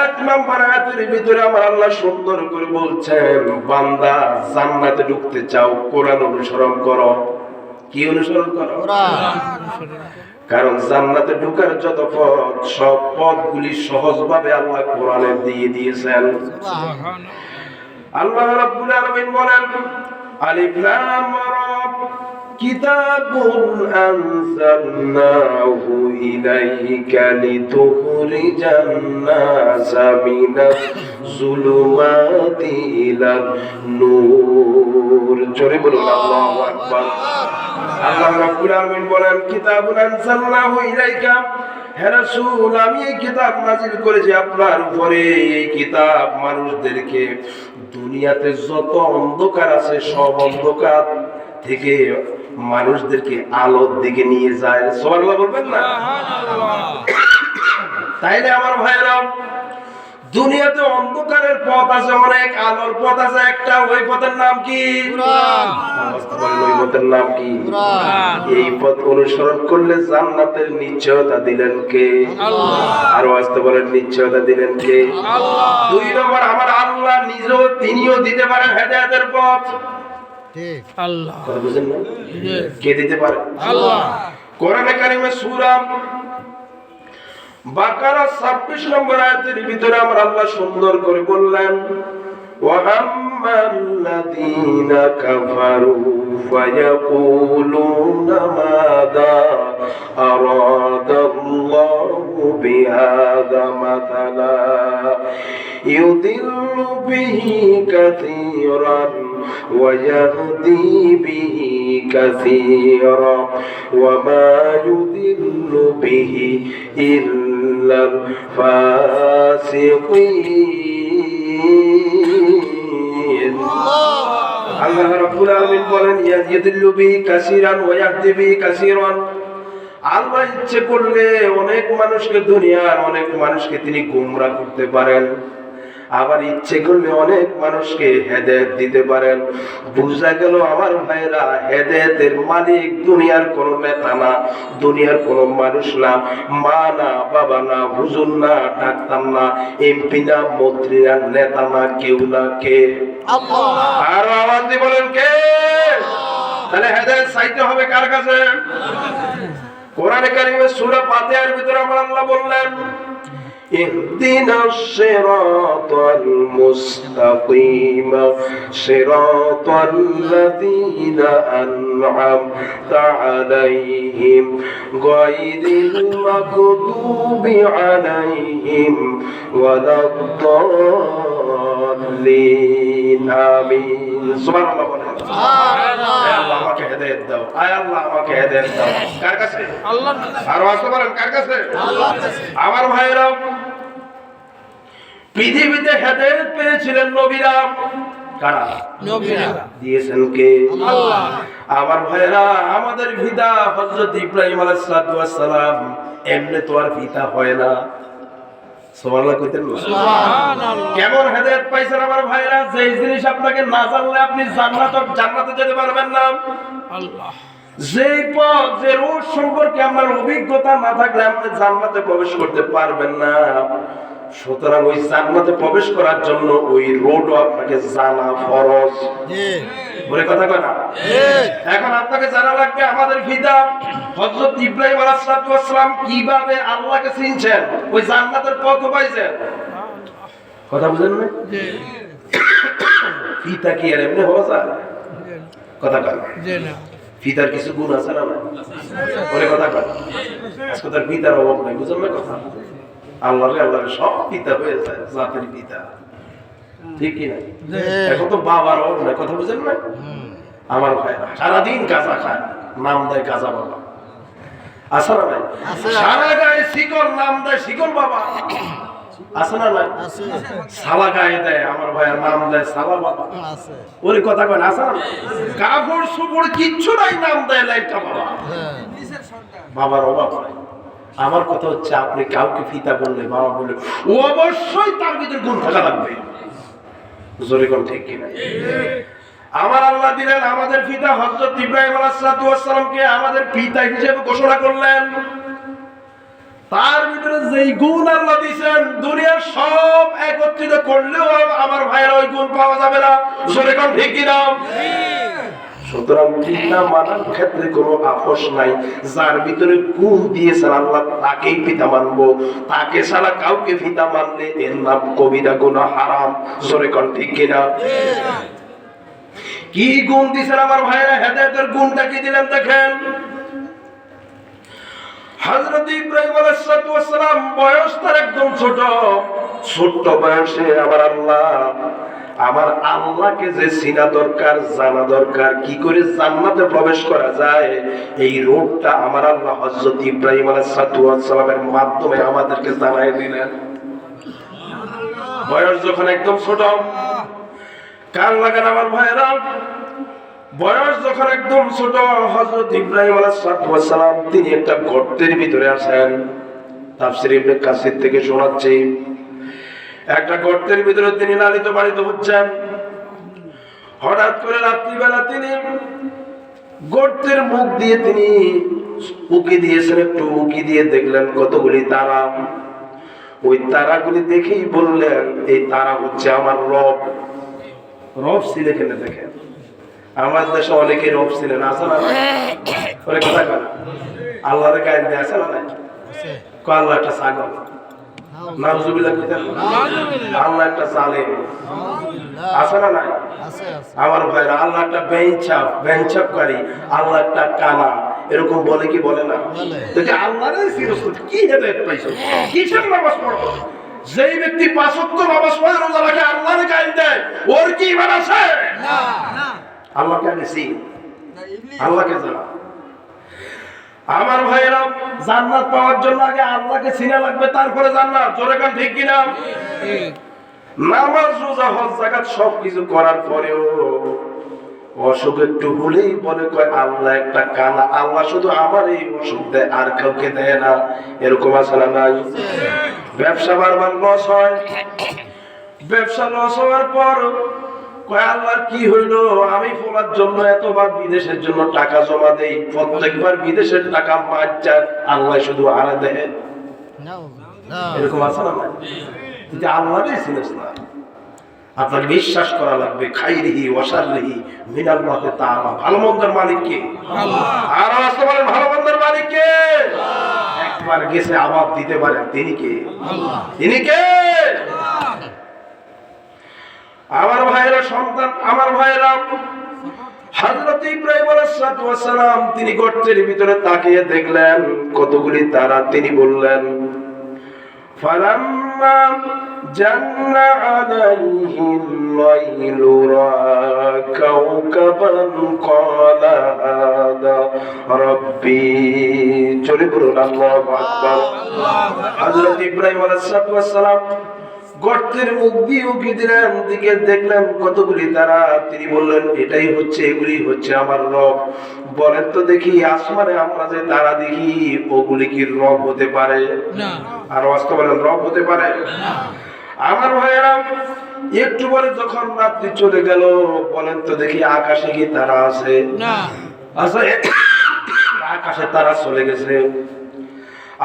1 নম্বর আয়াতের ভিতরে আমার আল্লাহ সুন্দর করে বলছেন, বান্দা জান্নাতে ঢুকতে চাও, কোরআন অনুসরণ করো। কি অনুসরণ করো? কোরআন। কারণ জান্নাতে ঢোকার যত পথ, সব পথগুলি সহজভাবে আল্লাহ কোরআনে দিয়ে দিয়েছেন। আল্লাহ রাব্বুল আলামিন বলেন, আলিফ লাম রা, কিতাবুন আনজালনাহু ইলাইকা লিতুখরিজান নাসা মিনাজ যুলুমাতি ইলান নূর। জোরে বলুন আল্লাহু আকবার। আল্লাহ রাব্বুল আলামিন বলেন, কিতাবুন আনজালনাহু ইলাইকা, হে রাসূল, আমি এই কিতাব নাযিল করেছি আপনার উপরে। এই কিতাব মানুষদেরকে দুনিয়াতে যত অন্ধকার আছে সব অন্ধকার থেকে মানুষদেরকে আলোর দিকে নিয়ে যায়। সুবহানাল্লাহ বলবেন না? তাইলে আমার ভাইরা, দুনিয়াতে অন্ধকারের পথ আছে অনেক, আলোর পথ আছে একটা, ওই পথের নাম কি? কুরআন। ওই পথের নাম কি? কুরআন। এই পথ অনুসরণ করলে জান্নাতের নিশ্চয়তা দিলেন কে? আল্লাহ। আর আসতে বলেন নিশ্চয়তা দিলেন কে? আল্লাহ। দুই নম্বর, আমার আল্লাহ নিজেও তিনিও দিতে পারেন হেদায়েতের পথ। ঠিক। আল্লাহ। কথা বুঝেন না? কে দিতে পারে? আল্লাহ। কোরআনে কারিমে সূরা বাকারা 26 নম্বর আয়াতের ভিতরে আমার আল্লাহ সুন্দর করে বললেন, ওয়া আম্মাল্লাযীনা কাফারু ফায়াকুলুনা মাযা আরাদাল্লাহু বিহাযা মাসালা ইউদিল্লু বিহি কাসীরান ওয়া ইয়াহদি বিহি কাসীরা ওয়া মা ইউদিল্লু বিহি ইল্লাল ফাসিকিন। আল্লাহ রাব্বুল আলামিন বলেন, ইয়াযিদুল্লু বিহি কাসীরান ওয়া ইয়াহদি বিহি কাসীরান। আল্লাহ ইচ্ছে করলে অনেক মানুষকে, দুনিয়ার অনেক মানুষকে তিনি গোমরাহ করতে পারেন, আবার ইচ্ছে করলে অনেক মানুষকে হেদায়েত দিতে পারেন। বুঝা গেল আমার ভাইরা, হেদায়েতের মালিক দুনিয়ার কোন নেতা না, দুনিয়ার কোন মানুষ না, মা না, বাবা না, হুজুর না, ডাক্তার না, এমপি না, মন্ত্রী না, নেতা না, কেউ না, কে? আল্লাহ। আর আওয়াজ দিয়ে বলেন কে? তাহলে হেদায়েত চাইতে হবে কার কাছে? কোরআনে কারিমে সূরা ফাতিহার ভিতরে আমার আল্লাহ বললেন, ইহদিনাস সিরাতাল মুস্তাকিম সিরাতাল্লাযীনা আন'আমতা আলাইহিম গায়রিল মাগদুবি আলাইহিম ওয়ালাদ-দাল্লিন। আমিন। সুবহানাল্লাহ বলেন। সুবহানাল্লাহ। আল্লাহ আমাকে হেদায়েত দাও, আয় আল্লাহ আমাকে হেদায়েত দাও। কার কাছে? আল্লাহর কাছে। আর ওয়াজ বলেন কার কাছে? আল্লাহর কাছে। আমার ভাইরা, পৃথিবীতে হেদায়েত পেয়েছিলেন নবীরা। কারা? নবীরা। দিয়েছেন কে? আল্লাহ। আমার ভাইরা, আমাদের পিতা হযরত ইব্রাহিম আলাইহিস সালাম এমনি তো আর পিতা হয় না। সুবহানাল্লাহ কইতেন না? সুবহানাল্লাহ। কেমন হেদায়েত পাইছেন আমার ভাইরা? যে জিনিস আপনাকে না জানলে আপনি জান্নাতে যেতে পারবেন না। আল্লাহ। যে পথ, যে রোড সম্পর্কে আপনার অভিজ্ঞতা না থাকলে আপনি জান্নাতে প্রবেশ করতে পারবেন না। সুতরাং ওই জান্নাতে প্রবেশ করার জন্য ওই রোডও আপনাকে জানা ফরজ। বলে কথা কয় না? এখন আপনাকে জানা লাগবে আমাদের পিতা হযরত ইব্রাহিম আলাইহিস সালাম কিভাবে আল্লাহকে চিনছেন, ওই জান্নাতের পথ পাইছেন। কথা বুঝেন না? পিতা কি আর এমনি হওয়া যায়? কথা কয় না? পিতার কিছু গুণ আছে না? বলে কথা কয়। আজকে তার পিতার অভাব নাই, বুঝেন না কথা? আল্লাহর সব পিতা হয়ে যায়, জাতির পিতা। ঠিক কি না? এখন তো বাবার অভাব নাই, কথা বুঝেন না? আমার ভাই সারাদিন গাঁজা খায়, নাম দেয় গাঁজা বাবা। আছে না নাই? সারা গায়ে শিকল, নাম দেয় শিকল বাবা। আছে না নাই? সালা গায়ে দেয় আমার ভাইয়ের, নাম দেয় সালা বাবা। ওর কথা কয় না? আছে না? কাপড় সুপড় কিচ্ছু নাই, নাম দেয় লাইটা বাবা। বাবার অভাব নাই। আমার কথা হচ্ছে, আপনি কাউকে পিতা বললে, বাবা বললে, ও অবশ্যই তার ভিতরে গুণ থাকা লাগবে। জোরে কোন ঠিক কিনা? আমার আল্লাহ দিলেন আমাদের পিতা হযরত ইব্রাহিম আলাইহিস সালামকে আমাদের পিতা হিসেবে ঘোষণা করলেন। তার ভিতরে যেই গুণ আল্লাহ দিয়েছেন, দুনিয়ার সব একত্রিত করলেও আমার ভাইয়েরা ওই গুণ পাওয়া যাবে না। জোরে কোন ঠিক কিনা? সুতরাং পিতা মানার ক্ষেত্রে কোনো আপোষ নাই। যার ভিতরে গুণ দিয়েছেন আল্লাহ, তাকেই পিতা মানবো। তাকে ছাড়া কাউকে পিতা মানলে এর নাম কবিরা গুনাহ, হারাম। জোরে কোন ঠিক কিনা? কি গুণ দিয়েছেন আমার ভাইরা? হেদায়েতের গুণটা কি দিলেন দেখেন। হযরত ইব্রাহিম আলাইহিস সালাম বয়স তার একদম ছোট বয়সে আমার আল্লাহকে যে চিনা দরকার, জানা দরকার, কি করে জান্নাতে প্রবেশ করা যায়, এই রোডটা আমার আল্লাহ হযরত ইব্রাহিম আলাইহিস সালামের মাধ্যমে আমাদেরকে জানাই দিলেন। বয়স যখন একদম ছোট, কার লাগান আমার ভাইরা, বয়স যখন একদম ছোট, হযরত ইব্রাহিম আলাইহিস সালাম তিনি একটা গর্তের ভিতরে আছেন। তাফসীর ইবনে কাসির থেকে শোনাচ্ছি, একটা গর্তের ভিতরে তিনি লালিত পালিত হচ্ছেন। হঠাৎ করে রাত্রিবেলা তিনি গর্তের মুখ দিয়ে তিনি উকি দিয়েছেন, একটু উকি দিয়ে দেখলেন কতগুলি তারা। ওই তারাগুলি দেখেই বললেন এই তারা হচ্ছে আমার রব। রব ছিল এখানে দেখেন, আমার দেশে অনেকে রব ছিলেন, আছে না? কথা বলে আল্লাহর গায়ে দিয়ে আছে না? আল্লাহ একটা ছাগল, নাউজুবিল্লাহ কইতেন, আল্লাহ একটা জালেম, আছে না? নাই আমার ভাইরা, আল্লাহ একটা বেঞ্চাপকারী, আল্লাহ একটা কানা, এরকম বলে কি বলে না? আল্লাহর কি হেদায়েত পাইছো, কিসের নামাজ পড়ো? যেই ব্যক্তি 5 ওয়াক্ত নামাজ পড়ে রোজা রাখে আল্লাহর গায়ে দেয়, ওর কি ঈমান আছে? না। আল্লাহকে আমি চিনি, আল্লাহকে জানা। আমার ভাইরা, জান্নাত পাওয়ার জন্য আগে আল্লাহকে চিনা লাগবে, তারপরে জান্নাত। জোরে কান ঠিক কিনা? নামাজ রোজা হজ যাকাত সবকিছু করার পরেও অসুখ একটু হলেই বলে কয় আল্লাহ একটা কানা, আল্লাহ শুধু আমার এই অসুখ দেয়, আর কাউকে দেয় না। এরকম আছে না নাই? ব্যবসা বারবার লস হয়, ব্যবসা লস হওয়ার পর কয় আল্লাহর কি হইলো, আমি ফলার জন্য এতবার বিদেশের জন্য টাকা জমা দেই, প্রত্যেকবার বিদেশের টাকা মার যায়, আল্লাহ শুধু আড়া দেয়। এরকম আছে না? যদি আল্লাহই চিনিস না, আপনাকে বিশ্বাস করা লাগবে খাইরিহি ওয়াশাররিহি মিনাল্লাহি তাআলা। ভালো মন্দের মালিক কে? আল্লাহ। আর আসলে বলেন ভালো মন্দের মালিক কে? একবার গেছে আবার দিতে পারেন, তিনি কে? আল্লাহ। তিনি কে? আমার ভাইরা, সন্তান, আমার ভাইরা, হযরত ইব্রাহিম আলাইহিস সালাম তিনি গর্তের ভিতরে তাকিয়ে দেখলেন কতগুলি তারা। তিনি বললেন ফালাম্মা জান্না আলাইহিল লাইলু রাআ কাওকাবান ক্বালা হাদা রাব্বি। চলে পড়ুন আল্লাহু আকবার। হযরত ইব্রাহিম আলাইহিস সালাম গর্তের মুখ দিয়ে উকি দিলেন, দিকে দেখলেন কতগুলি তারা। তিনি বললেন এটাই হচ্ছে, এগুলি হচ্ছে আমার রব। বলেন তো দেখি, আসমানে আমরা যে তারা দেখি ওগুলি কি রব হতে পারে? না। আর বাস্তব বলেন রব হতে পারে না। আমার ভাইয়েরা, একটু পরে যখন রাত্রি চলে গেল, বলেন তো দেখি আকাশে কি তারা আছে? না। আচ্ছা, আকাশে তারা চলে গেছে।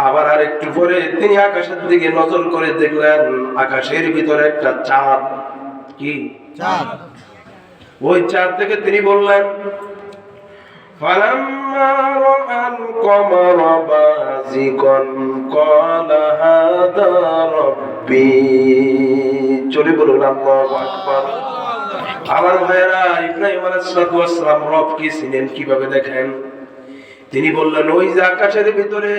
আবার আর একটু পরে তিনি আকাশের দিকে নজর করে দেখলেন আকাশের ভিতরে একটা চাঁদ। কি চাঁদ? ওই চাঁদ থেকে তিনি বললেন ফালাম্মা রাআল কমারা বাযিগান ক্বালা হাদা রাব্বি। চলে বলুন আল্লাহু আকবার। আমার ভাইয়েরা, ইব্রাহিম আলাইহিস সালাম রব কি চিনেন কিভাবে দেখেন? তিনি বললেন ওই যে আকাশের ভিতরে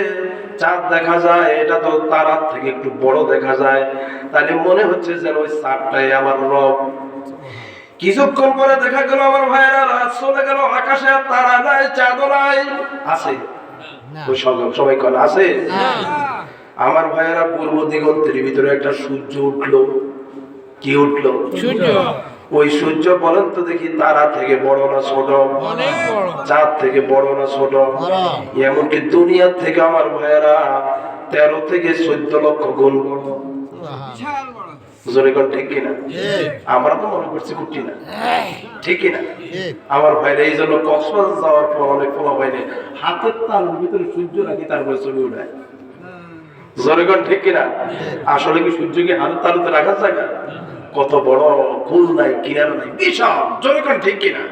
চাঁদ দেখা যায়, এটা তো তারার থেকে একটু বড় দেখা যায়, তাহলে মনে হচ্ছে যেন ওই চাঁদটাই আমার রব। কিছুক্ষণ পরে দেখা গেল আমার ভাইয়েরা, রাত চলে গেল, আকাশে আর তারা নাই, চাঁদও নাই। আছে? সবাই কোন আছে? আমার ভাইয়েরা, পূর্ব দিগন্তের ভিতরে একটা সূর্য উঠলো। কি উঠলো? সূর্য। ওই সূর্য বলেন তো দেখি তারা থেকে বড় না ছোট? চাঁদ থেকে বড় না ছোট? এমনকি দুনিয়ার থেকে আমার ভাইয়েরা 13 থেকে 14 লক্ষ গুণ বড়। জোরে কোন ঠিক কিনা? আমরা তো মনে করছি কুটি না, ঠিক কিনা? আমার ভাইরা, এই জন্য কক্সবাজার যাওয়ার পর অনেক ফলা পাইনি, হাতের তালুর ভিতরে সূর্য রাখি তারপরে ছবি উঠায়। জোরে কোন ঠিক কিনা? আসলে কি সূর্য কি হাতের তালুতে রাখার জায়গা? কত বড়, কুল নাই, কিনারা নাই, বিশাল। জোরে কোন ঠিক কিনা?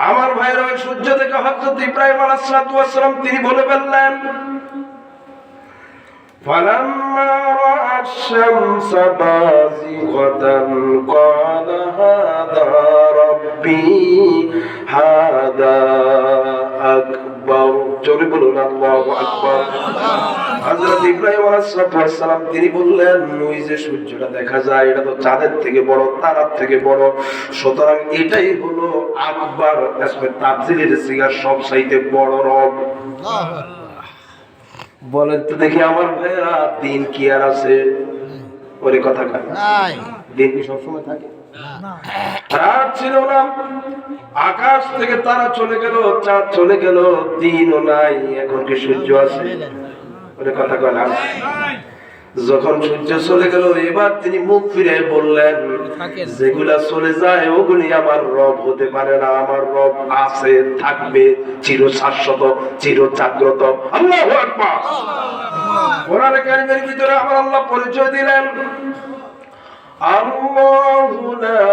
আমার ভাইরা, ওই সূর্য থেকে হযরত ইব্রাহিম আলাইহিস সালাম তিনি বলে ফেললেন ফালাম্মা রাআ আশ-শামসা বাযিগাতান ক্বালা হাদা রাব্বি হাদা আকবার। জোরে বলুন আল্লাহু আকবার। হযরত ইব্রাহিম আলাইহিস সালাম তিনি বললেন ওই যে সূর্যটা দেখা যায় এটা তো চাঁদের থেকে বড়, তারার থেকে বড়, সুতরাং এটাই হলো আকবার। তাফসীরের সিগা সবচাইতে বড় রব। বলেন তো দেখি আমার ভাইরা, দিন কি আর আছে? ওরে কথা কার নাই? দিন কি সবসময় থাকে? না। রাত ছিল না, আকাশ থেকে তারা চলে গেল, চাঁদ চলে গেল, দিনও নাই, এখন কি সূর্য আছে? ওরে কথা কয় না? যখন সূর্য চলে গেল এবার তিনি মুখ ফিরে বললেন, যেগুলা চলে যায় ওগুলি আমার রব হতে পারে না, আমার রব আছে, থাকবে, চির শাশ্বত, চির জাগ্রত। আল্লাহু আকবার। কোরআন কারীমের ভিতরে আমার আল্লাহ পরিচয় দিলেন, আল্লাহু লা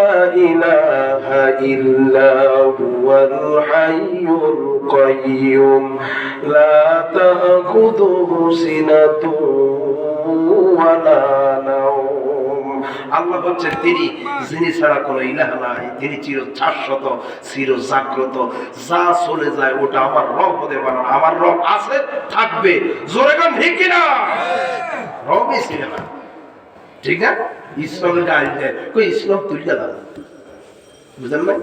ইলাহা ইল্লা হুয়াল হাইয়ুল কাইয়্যুম লা তাখুযুহু সিনাতুন ওয়া লা নাওম। আল্লাহ হচ্ছেন তিনি যিনি ছাড়া কোনো ইলাহ নাই, তিনি চির শাশ্বত, চির জাগ্রত। যা চলে যায় ওটা আমার রব হতে পারে না, আমার রব আছে, থাকবে। জোরে গান ঠিক কিনা? রবই ছিল না, ঠিক না? ইসলামের গাড়ি দেয়, কই ইসলাম তুই গেল, বুঝলেন না?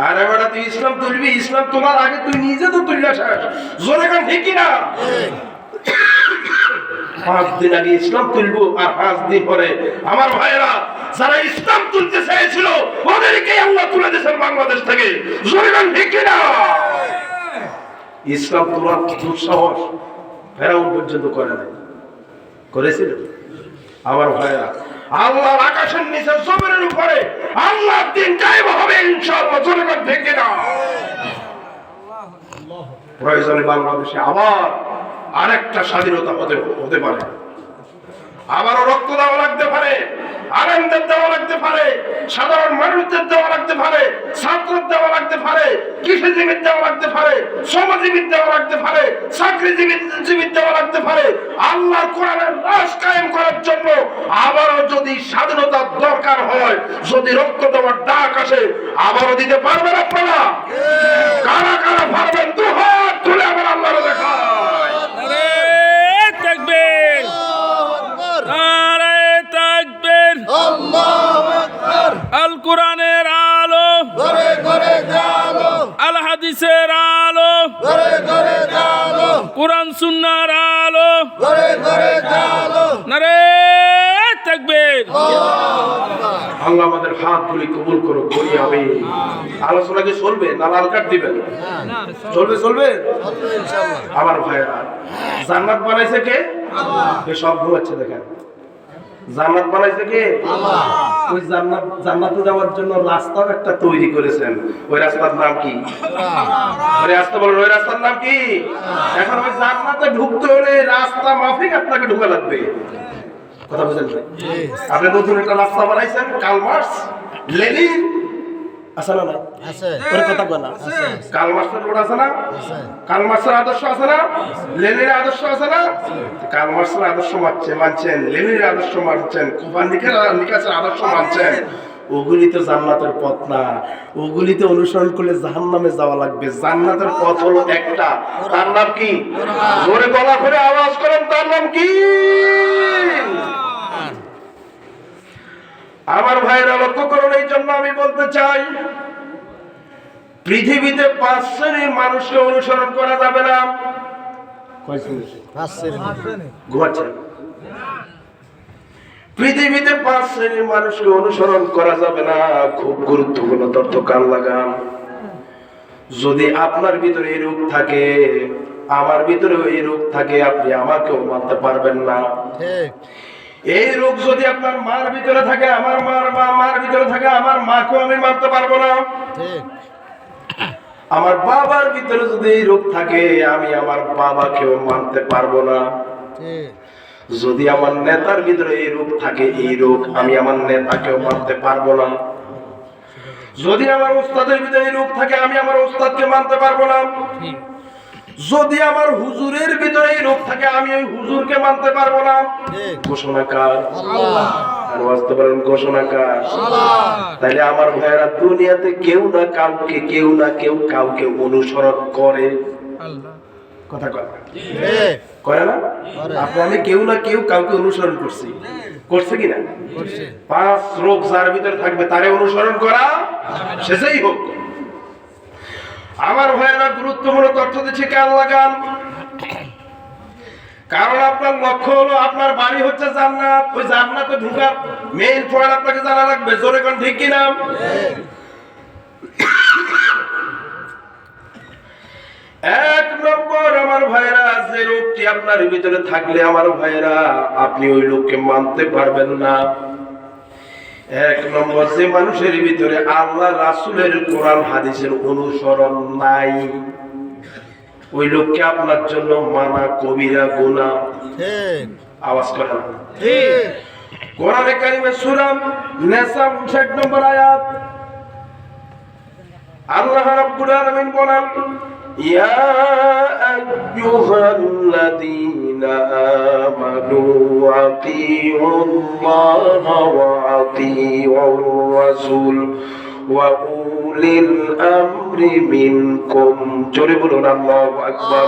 আর এবার তুই ইসলাম তুলবি, ইসলাম তোমার আগে তুই নিজে তো তুললা শেষ। জোরে গান ঠিক কিনা? 5 দিন আগে ইসলাম তুলবো আর 5 দিন পরে আমার ভাইরা যারা ইসলাম তুলতে চেয়েছিল ওদেরকে আল্লাহ তুলে দিয়েছেন বাংলাদেশ থেকে। জোরে গান ঠিক কিনা? ইসলাম তোলার দুঃসাহস ফেরাউন পর্যন্ত করে নাই, করেছিল? আমার ভাইরা, আল্লাহর আকাশের নিচে জমিনের উপরে আল্লাহর দিন কায়েম হবে ইনশাআল্লাহ। জোরে গান ঠিক কিনা? প্রয়োজনে বাংলাদেশে আবার আরেকটা স্বাধীনতা হতে পারে, আবারও রক্ত দেওয়া লাগতে পারে, আলেমদের দেওয়া লাগতে পারে, সাধারণ মানুষদের দেওয়া লাগতে পারে, ছাত্রদের দেওয়া লাগতে পারে, কৃষিজীবীর দেওয়া লাগতে পারে, শ্রমজীবীর দেওয়া লাগতে পারে, চাকরিজীবীর দেওয়া লাগতে পারে। আল্লাহর কোরআনের রাজ কায়েম করার জন্য আবারও যদি স্বাধীনতার দরকার হয়, যদি রক্ত দেওয়ার ডাক আসে, আবারও দিতে পারবেন আপনারা? কারা কারা পারবেন? দুহাত তুলে আবার আল্লাহর দেখা। আল কোরআনের আলো, আল হাদিসের আলো, কোরআন সুন্নাহর আলো, নারে তাকবীর। আল্লাহ আমাদের হাতগুলি কবুল করো, করি আমি। আলোচনা কি চলবে না লাল কাট দিবেন? চলবে, চলবে ইনশাআল্লাহ। আমার ভাইরা, জান্নাত বানাইছে কে? সব ঘুমাচ্ছে দেখেন। জান্নাত বানাইছে কে? আল্লাহ। ওই জান্নাতে যাওয়ার জন্য রাস্তাও একটা তৈরি করেছেন। ওই রাস্তার নাম কি? ওই রাস্তা বলেন, ওই রাস্তার নাম কি? এখন ওই জান্নাতে ঢুকতে হলে রাস্তা মাফিক আপনাকে ঢোকা লাগবে। কথা বুঝেন? আপনি নতুন একটা রাস্তা বানাইছেন, কার্ল মার্কস, লেনিন আছে না? নাই আছে। ওর কথা বলা আছে। কার্ল মার্কসের রোড আছে না? আছে। কার্ল মার্কসের আদর্শ আছে না? লেনিনের আদর্শ আছে না? কার্ল মার্কসের আদর্শ মানছেন, লেনিনের আদর্শ মানছেন, কোপার্নিকাসের আদর্শ মানছেন। ওগুলি তো জান্নাতের পথ না, ওগুলিতে অনুসরণ করলে জাহান্নামে যাওয়া লাগবে। জান্নাতের পথ হলো একটা, তার নাম কি? জোরে গলা করে আওয়াজ করেন, তার নাম কি? আমার ভাইরা লক্ষ্য করুন, এই জন্য আমি বলতে চাই, পৃথিবীতে 5 শ্রেণীর মানুষকে অনুসরণ করা যাবে না। পৃথিবীতে 5 শ্রেণীর মানুষকে অনুসরণ করা যাবে না। খুব গুরুত্বপূর্ণ তথ্য, কান লাগান। যদি আপনার ভিতরে এই রূপ থাকে, আমার ভিতরে এই রূপ থাকে, আপনি আমাকেও মানতে পারবেন না। ঠিক। এই রোগ যদি আপনার মার ভিতরে থাকে, আমার মার ভিতরে থাকে, আমার মাকেও আমি মানতে পারবো না। ঠিক। আমার বাবার ভিতরে যদি এই রোগ থাকে, আমি আমার বাবাকেও মানতে পারবো না। ঠিক। যদি আমার নেতার ভিতরে এই রোগ থাকে, এই রোগ, আমি আমার নেতাকেও মানতে পারবো না। যদি আমার উস্তাদের ভিতরে এই রোগ থাকে, আমি আমার উস্তাদকে মানতে পারবো না। ঠিক। যদি আমার হুজুরের ভিতরে এই রোগ থাকে, আমি ওই হুজুরকে মানতে পারবো না। ঘোষণা কার? আল্লাহ। আর বুঝতে পারেন, ঘোষণা কার? আল্লাহ। তাইলে আমার ভাইয়েরা, দুনিয়াতে কেউ না কেউ কাউকে অনুসরণ করে। আল্লাহ। কথা কয় করে না? আমি কেউ না কেউ কাউকে অনুসরণ করছে কিনা? 5 রোগ যার ভিতরে থাকবে তারে অনুসরণ করা, সে যেই হোক। আমার ভাইয়েরা, গুরুত্বপূর্ণ তথ্য দিচ্ছে, কান লাগান। কারণ আপনার লক্ষ্য হলো, আপনার বাড়ি হচ্ছে জান্নাত। ওই জান্নাতে ঢোকার মেইন পয়েন্ট আপনাকে জানা লাগবে। জোরে কোন ঠিক কিনা? এক নম্বর আমার ভাইরা, যে লোকটি আপনার ভিতরে থাকলে আমার ভাইরা আপনি ওই লোককে মানতে পারবেন না। এক নম্বর, যে মানুষের ভিতরে আল্লাহ রাসূলের কোরআন হাদিসের অনুসরণ নাই, ওই লোককে আপনার জন্য মানা কবিরা গুনাহ। ঠিক আওয়াজ করেন। ঠিক কোরআনে কারিমে সূরা নিসা 59 নম্বর আয়াত, আল্লাহ রাব্বুল আলামিন বলেন, ইয়া আইয়ুহাল্লাযীনা আমানু আতিউল্লাহা ওয়া আতিউর রাসূল ওয়া উলিল আমরি মিনকুম। জোরে বলুন আল্লাহু আকবার।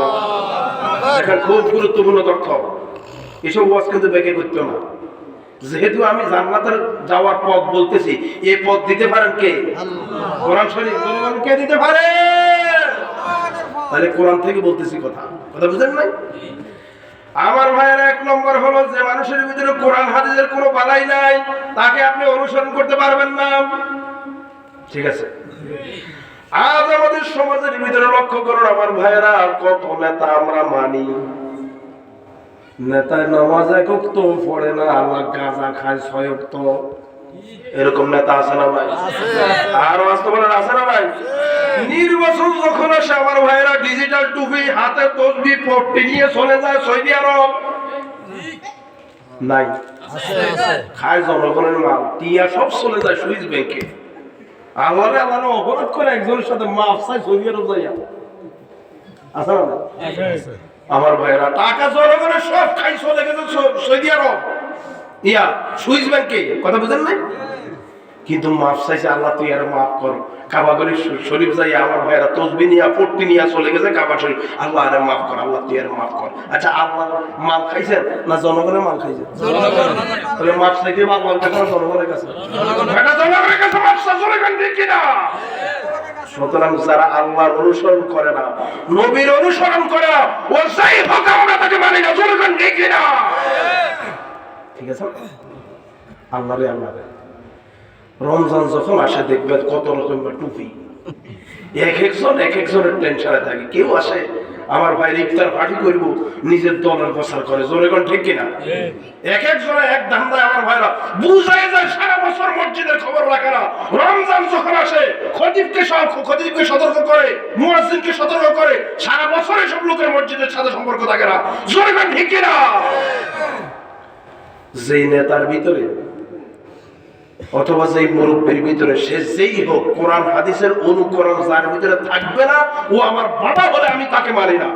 এটা খুব গুরুত্বপূর্ণ তথ্য, এসব ওয়াজ কিন্তু বেকে করতে না। যেহেতু আমি জান্নাতের যাওয়ার পথ বলতেছি, এই পথ দিতে পারেন কে? কোরআন শরীফ কে দিতে পারে? তাহলে কোরআন থেকে বলতেছি, কথা বুঝেন নাই? আমার ভাইয়ের এক নম্বর হলো, যে মানুষের ভিতরে কোরআন হাদিসের কোনো বালাই নাই, তাকে আপনি অনুসরণ করতে পারবেন না। ঠিক আছে? আজ আমাদের সমাজের ভিতরে লক্ষ্য করুন আমার ভাইয়েরা, কত নেতা আমরা মানি, নেতায় নামাজ এক ওয়াক্ত পড়ে না, আল্লাহ গাঁজা খায় 6 ওয়াক্ত। এরকম নেতা আছে না ভাই? আর বাস্তবতা আছে না ভাই? নির্বাচন যখন আসে আমার ভাইয়েরা ডিজিটাল টুপি হাতে তসবিহ পট্টি নিয়ে চলে যায় সৌদি আরব। নাই, খায় জনগণের মাল, টিয়া সব চলে যায় সুইস ব্যাংকে। আল্লাহ অপরাধ করে একজনের সাথে মাফ চাই সৌদি আরব যাইয়া। আছে না? আমার ভাইয়েরা টাকা জনগণের সব খাই চলে গেছে সৌদি আরব, ইয়া সুইস ব্যাংকে। কথা বুঝেন নাই? কিন্তু মাফ চাইছে, আল্লাহ তুই আর মাফ কর। কাবা শরীফ যাই আমার ভাইয়েরা তসবিহ নিয়া পট্টি নিয়া চলে গেছে কাবা শরীফ, আল্লাহ আরে মাফ কর, আল্লাহ তুই আর মাফ কর। আচ্ছা, আল্লাহ মাল খাইছেন না জনগণের মাল খাইছেন? তাহলে মাফ চাইতে আল্লাহর কাছে না জনগণের কাছে? জনগণের কাছে মাফ চাই, জনগণ ঠিক কিনা? সুতরাং যারা আল্লাহর অনুসরণ করে না, নবীর অনুসরণ করে না, ও যাই হোক আমরা তাকে মানি না। জনগণ ঠিক কিনা? ঠিক আছে? আল্লাহরে আল্লাহরে রমজান যখন আসে দেখবেন কত রকমের টুপি, এক একজনের টেনশনে থাকে। কেউ আসে আমার ভাই ইফতার পার্টি করব, নিজের দলের প্রচার করে। জোরেগণ ঠিক কিনা? এক একজনে এক ধান্দায় আমার ভাইরা বুঝাই যায় সারা বছর মসজিদের খবর রাখে না। রমজান যখন আসে খতিবকে সতর্ক করে, মুয়াজ্জিনকে সতর্ক করে, সারা বছর এসব লোকের মসজিদের সাথে সম্পর্ক থাকে না। জোরেগণ ঠিক কিনা? যেই নেতার ভিতরে অথবা যেই মুরব্বীর ভিতরে, সে যেই হোক, কোরআন হাদিসের অনুকরণ যার ভিতরে থাকবে না, ও আমার বাবা হলে আমি তাকে মানি না,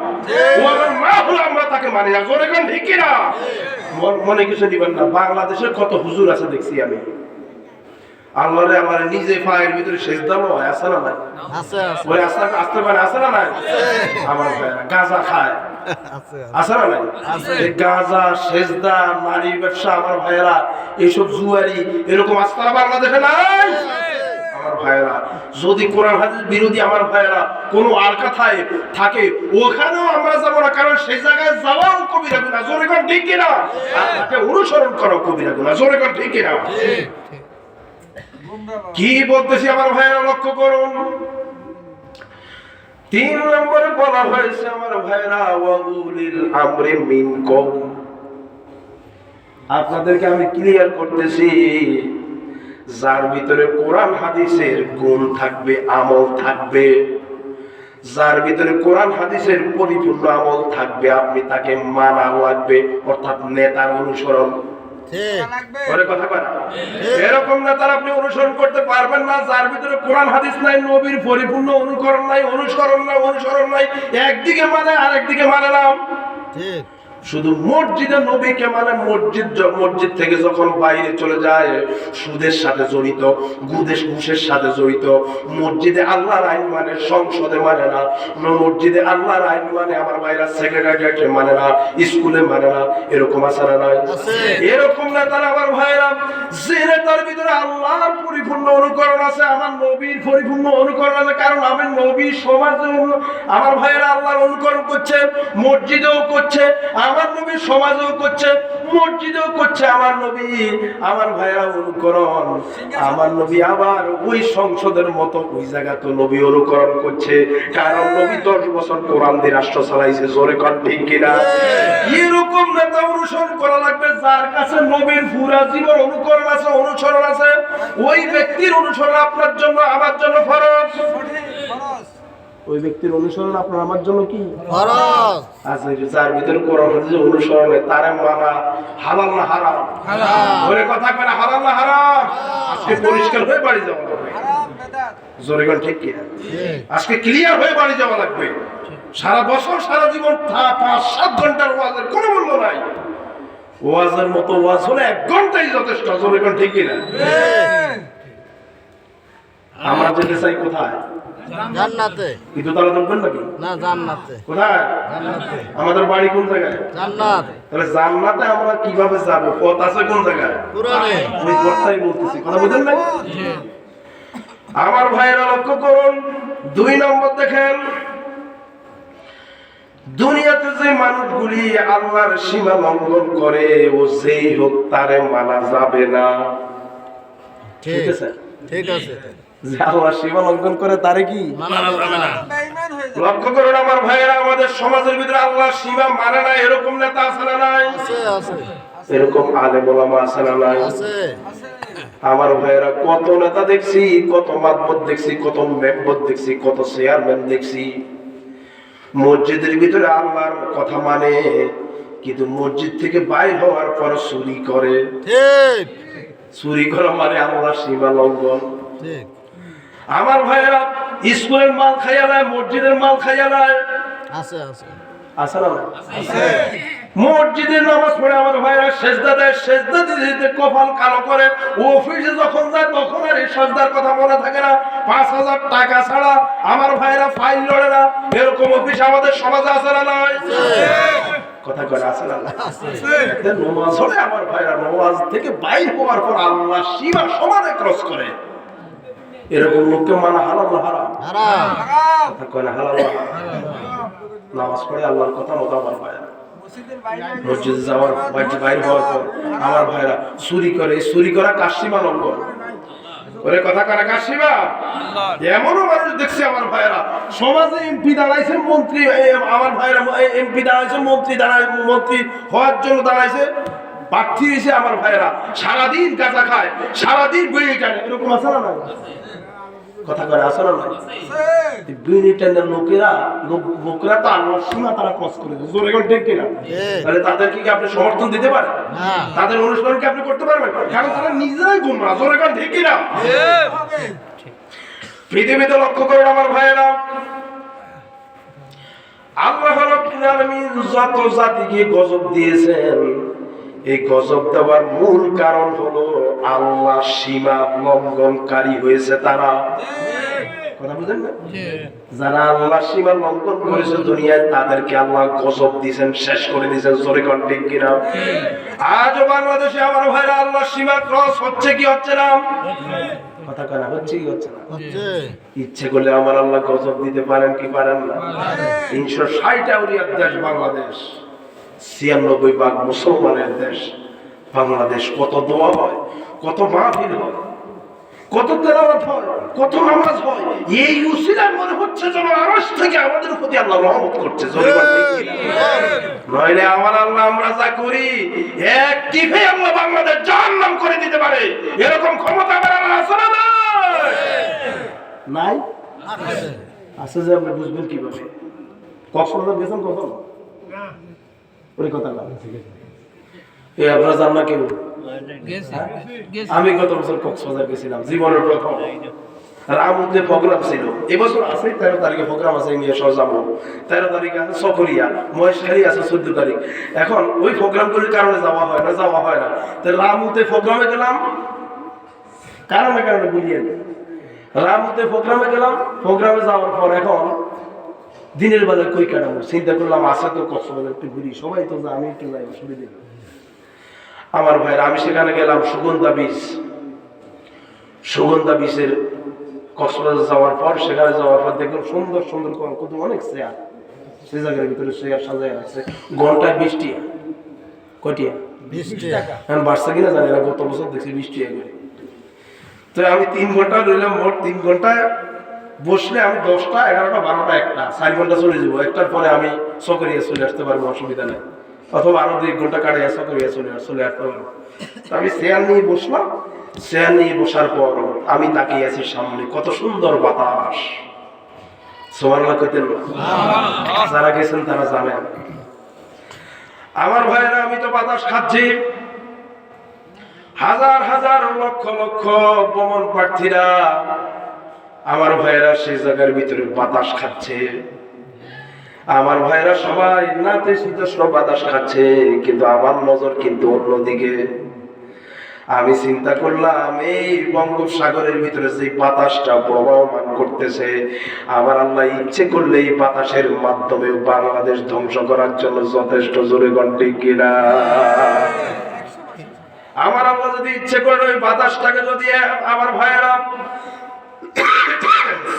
ও আমার মা হলে আমরা তাকে মানি না। জোরে কোন ঠিক কিনা? মনে কিছু দিবেন না, বাংলাদেশের কত হুজুর আছে দেখছি আমি, আল্লাহরে আমার নিজে পায়ের ভিতরে সেজদা হয়, আছে না নাই? ওই আসতে পারে, আছে না নাই? আমার ভাইরা গাঁজা খায়, আছে না নাই? গাঁজা, সেজদা, নারী ব্যবসা, আমার ভাইয়েরা এইসব জুয়ারি, এরকম আস্তানা বাংলাদেশে নাই। আমার ভাইয়েরা যদি কোরআন হাদিস বিরোধী আমার ভাইয়েরা কোনো আলকা থাকে, ওখানেও আমরা যাবো না, কারণ সেই জায়গায় যাওয়াও কবিরা গুনাহ। জোরে কোন ঠিক কিনা? তাকে অনুসরণ করো কবিরা গুনাহ। জোরে কোন ঠিক কিনা? কি বলতেছি আমার ভাইয়েরা লক্ষ্য করুন। 3 নম্বরে বলা হয়েছে আমার ভাইয়েরা ওয়া উলিল আমরি মিনকুম। আপনাদেরকে আমি ক্লিয়ার করতেছি, যার ভিতরে কোরআন হাদিসের গুণ থাকবে, আমল থাকবে, যার ভিতরে কোরআন হাদিসের পরিপূর্ণ আমল থাকবে, আপনি তাকে মানা লাগবে, অর্থাৎ নেতার অনুসরণ। এরকম নেতার আপনি অনুসরণ করতে পারবেন না যার ভিতরে কোরআন হাদিস নাই, নবীর পরিপূর্ণ অনুকরণ নাই, অনুসরণ নাই, একদিকে মানে আর একদিকে মানে না। ঠিক, শুধু মসজিদে নবীকে মানে, মসজিদ থেকে যখন বাইরে চলে যায় সুদের সাথে জড়িত, ঘুষের সাথে জড়িত, মসজিদে আল্লাহর আইন মানে, সংসদে মানে না, মসজিদে আল্লাহর আইন মানে আমার ভাইরা সেক্রেটারিয়েটে মানে না, স্কুলে মানে না, এরকম আছে না নাই? এরকম নেতারা আমার ভাইরা, যে নেতার ভিতরে আল্লাহর পরিপূর্ণ অনুকরণ আছে, আমার নবীর পরিপূর্ণ অনুকরণ আছে, কারণ আমি নবীর সমাজে আমার ভাইরা আল্লাহর অনুকরণ করছে, মসজিদেও করছে, আমার নবীর সমাজেও করছে, মসজিদেও করছে আমার নবী, আমার ভাইরা অনুকরণ। আমার নবী আবার ওই সংসদের মতো ওই জায়গা তো নবী অনুকরণ করছে, কারণ নবী 10 বছর কোরআন দিয়ে রাষ্ট্র চালাইছে। জোরে কোন ঠিক কিনা? এরকম নেতা অনুসরণ করা লাগবে যার কাছে নবীর পুরা জীবন অনুকরণ আছে, অনুসরণ আছে। ওই ব্যক্তির অনুসরণ আপনার জন্য আমার জন্য ফরজ। ওই ব্যক্তির অনুসরণ আপনার আমার জন্য কি ফরজ? আচ্ছা, যার ভিতরে কোরআন হাদিস অনুসরণে তারে মানা হালাল না হারাম? হালাল। ওরে কথা কয় না, হালাল না হারাম? আজকে পরিষ্কার হয়ে বাড়ি যাওয়া লাগবে। হারাম বেদাত। জোরে কোন ঠিক কি? আজকে ক্লিয়ার হয়ে বাড়ি যাওয়া লাগবে। সারা বছর সারা জীবন 5-7 ঘন্টার ওয়াজের কোনো মূল্য নাই। ওয়াজের মতো ওয়াজ হলে 1 ঘন্টাই যথেষ্ট। জোরে কোন ঠিক কি না? আমরা যেতে চাই কোথায়? জান্নাতে। কিন্তু তারা দেখবেন নাকি? না, জান্নাতে। কোথায়? জান্নাতে। আমাদের বাড়ি কোন জায়গায়? জান্নাত। তাহলে জান্নাতে আমরা কিভাবে যাব? পথ আছে কোন জায়গায়? কুরআনে। আমি কথাই বলতেছি, কথা বুঝেন না? আমার ভাইয়েরা লক্ষ্য করুন, 2 নম্বর দেখেন, দুনিয়াতে যে মানুষগুলি আল্লাহর সীমা লঙ্ঘন করে ও যেই হোক তারে মানা যাবে না। ঠিক আছে? ঠিক আছে। যে আল্লাহর সীমা লঙ্ঘন করে তারে কি মানা যাবে না। লক্ষ্য করুন আমার ভাইয়েরা, আমাদের সমাজের ভিতরে আল্লাহর সীমা মানে না এরকম নেতা আছে না নাই? আছে, আছে। এরকম আলেম ওলামা আছে না নাই? আছে। আমার ভাইয়েরা, কত নেতা দেখছি, কত মাতবর দেখছি, কত মেম্বার দেখছি, কত চেয়ারম্যান দেখছি, মসজিদের ভিতরে আল্লাহর কথা মানে, কিন্তু মসজিদ থেকে বাইর হওয়ার পর চুরি করে। ঠিক। চুরি করা মানে আল্লাহর সীমা লঙ্ঘন। ঠিক। আমার ভাইয়েরা, স্কুলের মাল খাইয়া নেয়, মসজিদের মাল খাইয়া নেয়। আছে, আছে। আছে না? আছে। মসজিদের নামাজ পড়ে আমার ভাইরা সেজদা দেয়, সেজদা দিতে দিতে কপাল কালো করে। অফিসে যখন যায় তখন আর এই সেজদার কথা মনে থাকে না। 5,000 টাকা ছাড়া আমার ভাইরা ফাইল লড়ে না। এরকম অফিস আমাদের সমাজে আছে না নাই? কথা কয় আছে না? নামাজ পড়ে আমার ভাইরা নামাজ থেকে বাইর হওয়ার পর আল্লাহ সীমা সমানে ক্রস করে। এরকম লোককে মানা হালাল না হারাম? হারাম। কথা কয় না, হালাল না হারাম? নামাজ পড়ে আল্লাহর কথা মতো আমার ভাইরা মসজিদে যাওয়ার বাইরে হওয়ার পর আমার ভাইরা চুরি করে। চুরি করা কাশিমা লঙ্ঘন। ওরে কথা করা কাশিমা। এমনও মানুষ দেখছি আমার ভাইরা, সমাজে এমপি দাঁড়াইছে, মন্ত্রী, আমার ভাইরা এমপি দাঁড়াইছে, মন্ত্রী হওয়ার জন্য দাঁড়াইছে, প্রার্থী এসে আমার ভাইরা সারাদিন গাঁজা খায়, সারাদিন বই টানে। এরকম আছে না? কথা করে আসে না? বিড়ি টানের লোকেরা তো আল্লাহর সীমা তারা ক্রস করে দেয়। জোরে করে ঠিক কিনা? তাহলে তাদেরকে কি আপনি সমর্থন দিতে পারেন? তাদের অনুসরণ কি আপনি করতে পারবেন? কারণ তারা নিজেরাই গোমরা। জোরে করে ঠিক কিনা? পৃথিবীতে লক্ষ্য করুন আমার ভাইয়েরা, আল্লাহ রাব্বুল আলামিন যত জাতিকে গজব দিয়েছেন, এই গজব দেওয়ার মূল কারণ হলো আল্লাহ সীমা লঙ্ঘনকারী হয়েছে তারা। কথা বুঝেন না? যারা আল্লাহ সীমা লঙ্ঘন করেছে দুনিয়ায়, তাদেরকে আল্লাহ গজব দিয়েছেন, শেষ করে দিয়েছেন। জোরে কোন ঠিক কিনা? আজও বাংলাদেশে আমার ভাইরা আল্লাহ সীমা ক্রস হচ্ছে কি হচ্ছে না? কথা কয় না, হচ্ছে কি হচ্ছে না? ইচ্ছে করলে আমার আল্লাহ গজব দিতে পারেন কি পারেন না? 360 আউরিয়ার দেশ বাংলাদেশ, 96% মুসলমানের দেশ বাংলাদেশ। কত দোয়া হয়, কত মাহফিল হয়, কত তেলাওয়াত হয়, কত নামাজ হয়। এই উসিলায় মনে হচ্ছে যেন আরশ থেকে আমাদের প্রতি আল্লাহ রহমত করছে। নইলে আমার আল্লাহ আমরা যা করি এক টিপে আল্লাহ বাংলাদেশ জাহান্নাম করে দিতে পারে। এরকম ক্ষমতা আমার আল্লাহ আছে না নাই? আছে। যে আপনি বুঝবেন কিভাবে? কক্সবাজার গেছেন কখন? ওই কথা না, আপনারা জান না কেউ? আমি গত বছর কক্সবাজার গেছিলাম, জীবনের প্রথম। রামুতে প্রোগ্রাম ছিল, এবছর আছে 13 তারিখে প্রোগ্রাম আছে, ইন্ডিয়া সহ যাবো। 13 তারিখে আছে চকরিয়া, মহেশখালী আছে 14 তারিখ। এখন ওই প্রোগ্রামগুলির কারণে যাওয়া হয় না। তো রামুতে প্রোগ্রামে গেলাম, কারণে বুঝিয়ে রামুতে প্রোগ্রামে গেলাম। প্রোগ্রামে যাওয়ার পর এখন দিনের বেলায় কই কাটাবো চিন্তা করলাম, আসা তো কক্সবাজার একটু ঘুরি, সবাই তো আমি একটু যাই, অসুবিধা নেই। আমার ভাইরা, আমি সেখানে গেলাম সুগন্ধা বীচের কক্সবাজার যাওয়ার পর, সেখানে যাওয়ার পর দেখলাম সুন্দর সুন্দর কত অনেক চেয়ার, সে জায়গার ভিতরে চেয়ার সাজায় রাখছে। ঘন্টায় 20 টিয়া। কয়টিয়া? বৃষ্টি এখন বাড়ছে কিনা জানি না, গত বছর দেখছি 20 টাকা করে। তো আমি 3 ঘন্টা রইলাম, মোট 3 ঘন্টায় বসলে আমি 10টা 11টা 12টা 1টা 4 ঘন্টা চলে যাবো। একটার পরে আমি চকরিয়া চলে আসতে পারবো, অসুবিধা নেই। অথবা আরো 2 ঘন্টা কাটিয়ে চকরিয়া চলে আসতে পারবো। তো আমি চেয়ার নিয়ে বসলাম। চেয়ার নিয়ে বসার পর আমি তাকিয়ে আছি সামনে, কত সুন্দর বাতাস। সুবহানাল্লাহ কইতেন না? যারা গেছেন তারা জানেন। আমার ভাইরা, আমি তো বাতাস খাচ্ছি। হাজার হাজার লক্ষ লক্ষ ভ্রমণ প্রার্থীরা আমার ভাইরা সেই জায়গার ভিতরে বাতাস খাচ্ছে। আমার ভাইরা সবাই নাতিশীতোষ্ণ বাতাস খাচ্ছে, কিন্তু আমার নজর কিন্তু অন্যদিকে। আমি চিন্তা করলাম, এই বঙ্গোপসাগরের ভিতরে যে বাতাসটা প্রবাহমান করতেছে, আমার আল্লাহ ইচ্ছে করলে এই বাতাসের মাধ্যমে বাংলাদেশ ধ্বংস করার জন্য যথেষ্ট। জোরে ঘন্টি কিনা? আমার আল্লাহ যদি ইচ্ছে করে ওই বাতাসটাকে যদি আমার ভাইয়েরা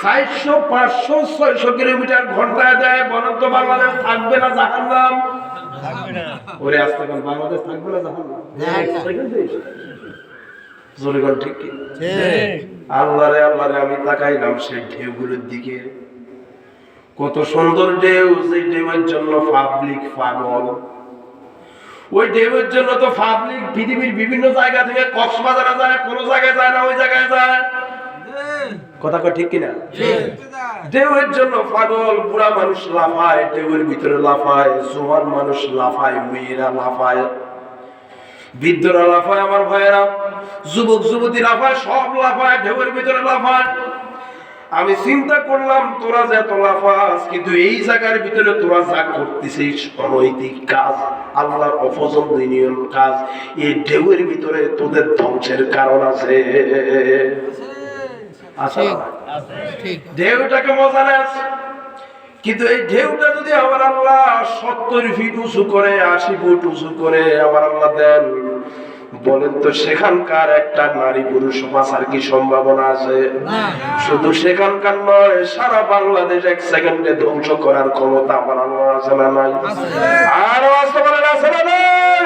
400, 500, 600 কিলোমিটার ঘন্টায় দেয়, বরং তো বাংলাদেশ থাকবে না জাহান্নাম। ওরে আসতে পারে, বাংলাদেশ থাকবে না জাহান্নাম। জোরে বল ঠিক কি? আল্লাহরে আল্লাহরে আমি তাকাইলাম সেই ঢেউগুলোর দিকে। কত সুন্দর ঢেউ, যে ঢেউয়ের জন্য পাবলিক পাগল। ওই ঢেউয়ের জন্য তো পাবলিক পৃথিবীর বিভিন্ন জায়গা থেকে কক্সবাজারে যায়, কোন জায়গায় যায় না, ওই জায়গায় যায়। কথা কয় ঠিক কিনা? ঢেউয়ের জন্য পাগল। বুড়া মানুষ লাফায়, ঢেউয়ের ভিতরে লাফায়। জোয়ান মানুষ লাফায়, মেয়েরা লাফায়, বৃদ্ধরা লাফায়, আমার ভাইয়েরা যুবক যুবতী লাফায়, সব লাফায়, ঢেউয়ের ভিতরে লাফায়। আমি চিন্তা করলাম, তোরা যে এত লাফাস, কিন্তু এই জায়গার ভিতরে তোরা যা করতেছিস অনৈতিক কাজ, আল্লাহর অপছন্দনীয় কাজ, এই ঢেউয়ের ভিতরে তোদের ধ্বংসের কারণ আছে। ঢেউটাকে মজা নেস, কিন্তু এই ঢেউটা যদি আমার আল্লাহ 70 ফিট উঁচু করে, 80 ফুট উঁচু করে আমার আল্লাহ দেন, বলেন তো সেখানকার একটা নারী পুরুষ বাঁচার কি সম্ভাবনা আছে? শুধু সেখানকার নয়, সারা বাংলাদেশ 1 সেকেন্ডে ধ্বংস করার ক্ষমতা আমার আল্লাহ আছে না নাই? আরো আসতে পারেন, আছে না নাই?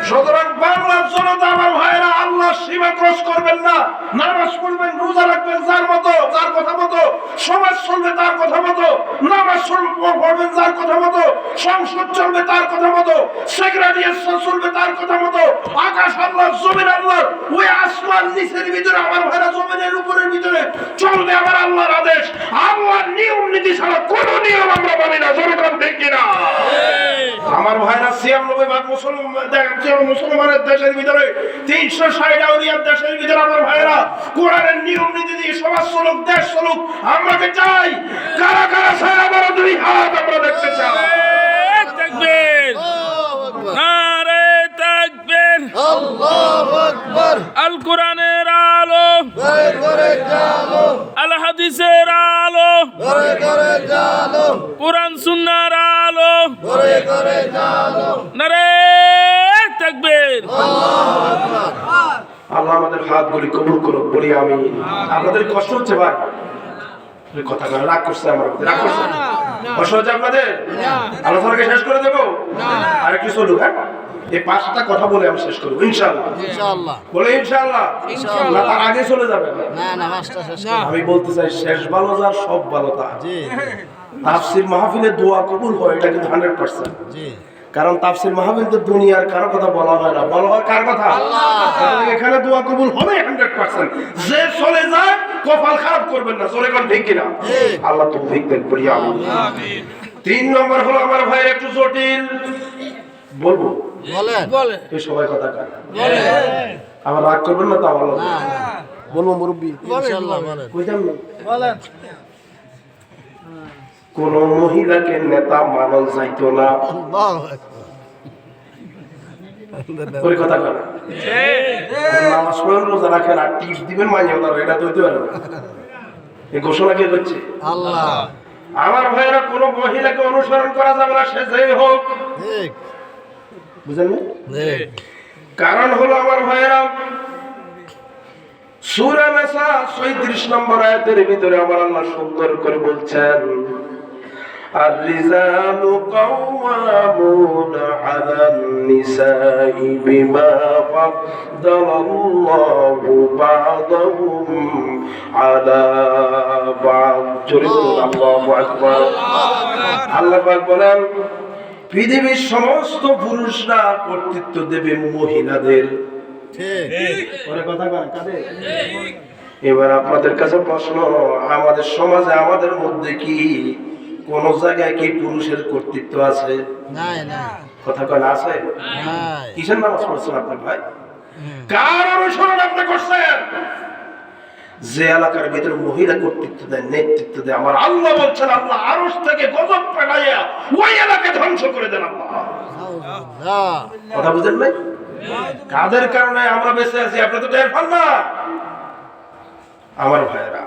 সুতরাং বাংলার জনতা আমার ভাইরা, আল্লাহ সীমা ক্রস করবেন না। নামাজ পড়বেন, রোজা রাখবেন যার মতো, যার কথা মতো, সমাজ চলবে তার কথা মতো, নামাজ পড়বেন যার কথা মতো, সংসদ চলবে তার কথা মতো, সেক্রেটারিয়েট চলবে তার কথা মতো। আকাশ আল্লাহ, জমিন আল্লাহ, ওই আসমান নিচের ভিতরে আমার ভাইরা জমিনের উপরের ভিতরে চলবে আমার আল্লাহর আদেশ। আল্লাহর নিয়ম নীতি ছাড়া কোনো নিয়ম আমরা মানি না। জনগণ ঠিক কিনা? আমার ভাইরা 96% মুসলমানের দেশের ভিতরে, 360 আউলিয়ার দেশের ভিতরে আমার ভাইরা কোরআনের নিয়ম নীতি দিয়ে সমাজ চলুক, দেশ চলুক, আমরা চাই। কারা কারা চায়? আমার 2 হাত আমরা দেখতে চাই। তাকবীর, নারে তাকবীর, আল্লাহু আকবার। আল কোরআনের আলো, ঘরে ঘরে জালো, আল হাদিসের আলো, ঘরে ঘরে জালো, কোরআন সুন্নাহর আলো, ঘরে ঘরে জালো। নারে তাকবীর। আল্লাহু আকবার। আল্লাহ আমাদের হাতগুলি কবুল করুক, বলি আমিন। আপনাদের কষ্ট হচ্ছে ভাই? কথা বলে রাগ করছে, আমার রাগ করছে, কষ্ট হচ্ছে আপনাদের? আলোচনাকে শেষ করে দেবো? আর একটু চলুক। হ্যাঁ, এই 5টা কথা বলে আমি শেষ করবো ইনশাআল্লাহ। ইনশাআল্লাহ। বলে ইনশাআল্লাহ। না তার আগে চলে যাবেন? না না, মাস্টার শেষ করুন। আমি বলতে চাই, শেষ ভালো যার সব ভালো তার। জি তাফসীর মাহফিলে দোয়া কবুল হয়, এটা কিন্তু 100%। জি। কারণ তাফসীর মাহফিল তো দুনিয়ার কারো কথা বলা হয় না, বলা হয় কার কথা? আল্লাহ। এখানে দোয়া কবুল হবে 100%। যে চলে যায় কপাল খারাপ করবেন না। চলে কোন ঠিক কিনা? আল্লাহ তৌফিক দেন, বলি আমিন। 3 নম্বর হলো আমার ভাই একটু জটিল, বলবো বলেন। এই সবাই কথা কার? আমার রাগ করবেন না তো? আমার বলবো মুরব্বী, ইনশাআল্লাহ বলেন। বুঝলাম না? কোন মহিলাকে নেতা মানা যাইতো না। আল্লাহু আকবার। ওই কথা বলে নামাজ পড়েন, রোজা রাখেন, আর টিপস দিবেন মাইনে ওটা, এটা তো হইতে পারে না। এই ঘোষণা কে করছে? আল্লাহ। আমার ভাইয়েরা, কোন মহিলাকে অনুসরণ করা যাবে না, সে যেই হোক। ঠিক বুঝলেন না? ঠিক। কারণ হলো আমার ভাইয়েরা, সূরা নিসা 37 নম্বর আয়াতের ভিতরে আমার আল্লাহ সুন্দর করে বলছেন, الرجال قوامون على النساء بما فضل الله بعضهم على بعض আল্লাহু আকবার আল্লাহ পাক বলেন পৃথিবীর সমস্ত পুরুষরা কর্তৃত্ব দেবে মহিলাদের ঠিক পরে কথা বলেন কাদের এবার আপনাদের কাছে প্রশ্ন আমাদের সমাজে আমাদের মধ্যে কি কোন জায়গায় কি পুরুষের কর্তৃত্ব আছে নাই নাই কথা কয় না আছে নাই কিসের নামাজ পড়ছেন আপনার ভাই কার অনুসরণ আপনি করছেন যে এলাকার ভিতরে মহিলা কর্তৃত্ব দেয় নেতৃত্ব দেয় আমার আল্লাহ বলছেন আল্লাহ আরশ থেকে গজব পাঠাইয়া ওই এলাকা ধ্বংস করে দেন আল্লাহ আল্লাহ কথা বুঝেন নাই কাদের কারণে আমরা বেঁচে আছি আপনি তো টের পান না আমার ভাইরা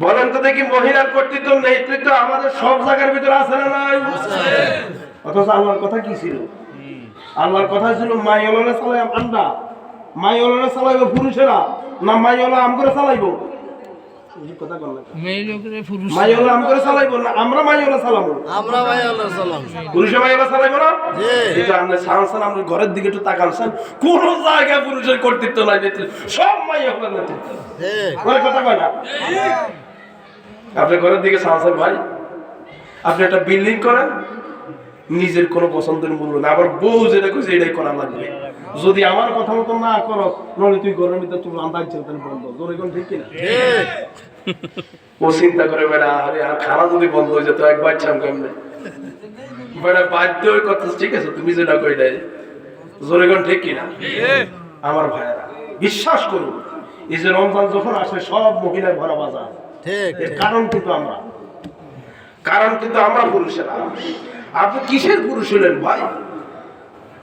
বলেন তো দেখি মহিলার কর্তৃত্ব নেতৃত্ব আমাদের সব জায়গার ভিতরে আছে না নাই অথচ আল্লাহর কথা কি ছিল আল্লাহর কথা ছিল মাইওয়ালা চালাই আমরা মাইওয়ালা চালাইবো পুরুষেরা না মাইওয়ালা আম করে চালাইবো কথা বল না মাইওয়ালা আম করে চালাইবো না আমরা মাইওয়ালা চালাবো আমরা ভাই আল্লাহ সালাম পুরুষে মাইওয়ালা চালাইবো না জি এটা আপনি সানসান আমরা ঘরের দিকে একটু তাকানছেন কোন জায়গায় পুরুষের কর্তৃত্ব নাই নেতৃত্ব সব মাইওয়ালা নেতৃত্ব ঠিক ঘরে কথা কয় না আপনি ঘরের দিকে সানসান ভাই আপনি একটা বিল্ডিং করেন নিজের কোনো পছন্দের মূল্য না আবার বউ যেটা খুঁজে এটাই করা লাগবে যদি আমার কথা মতো না করো নলে তুই ঘরের ভিতরে তুই রান্না চলতেন বন্ধ জোরে কোন ঠিক কিনা ঠিক ও চিন্তা করে বেড়া আরে আর খানা যদি বন্ধ হয়ে যেত একবার ছাম কেমনে বেড়া বাধ্য হয়ে কথা ঠিক আছে তুমি যেটা কই দেয় জোরে কোন ঠিক কিনা আমার ভাইয়েরা বিশ্বাস করুন এই যে রমজান যখন আসে সব মহিলার ভরা বাজার ঠিক এর কারণ কিন্তু আমরা পুরুষেরা আপনি কিসের পুরুষ হলেন ভাই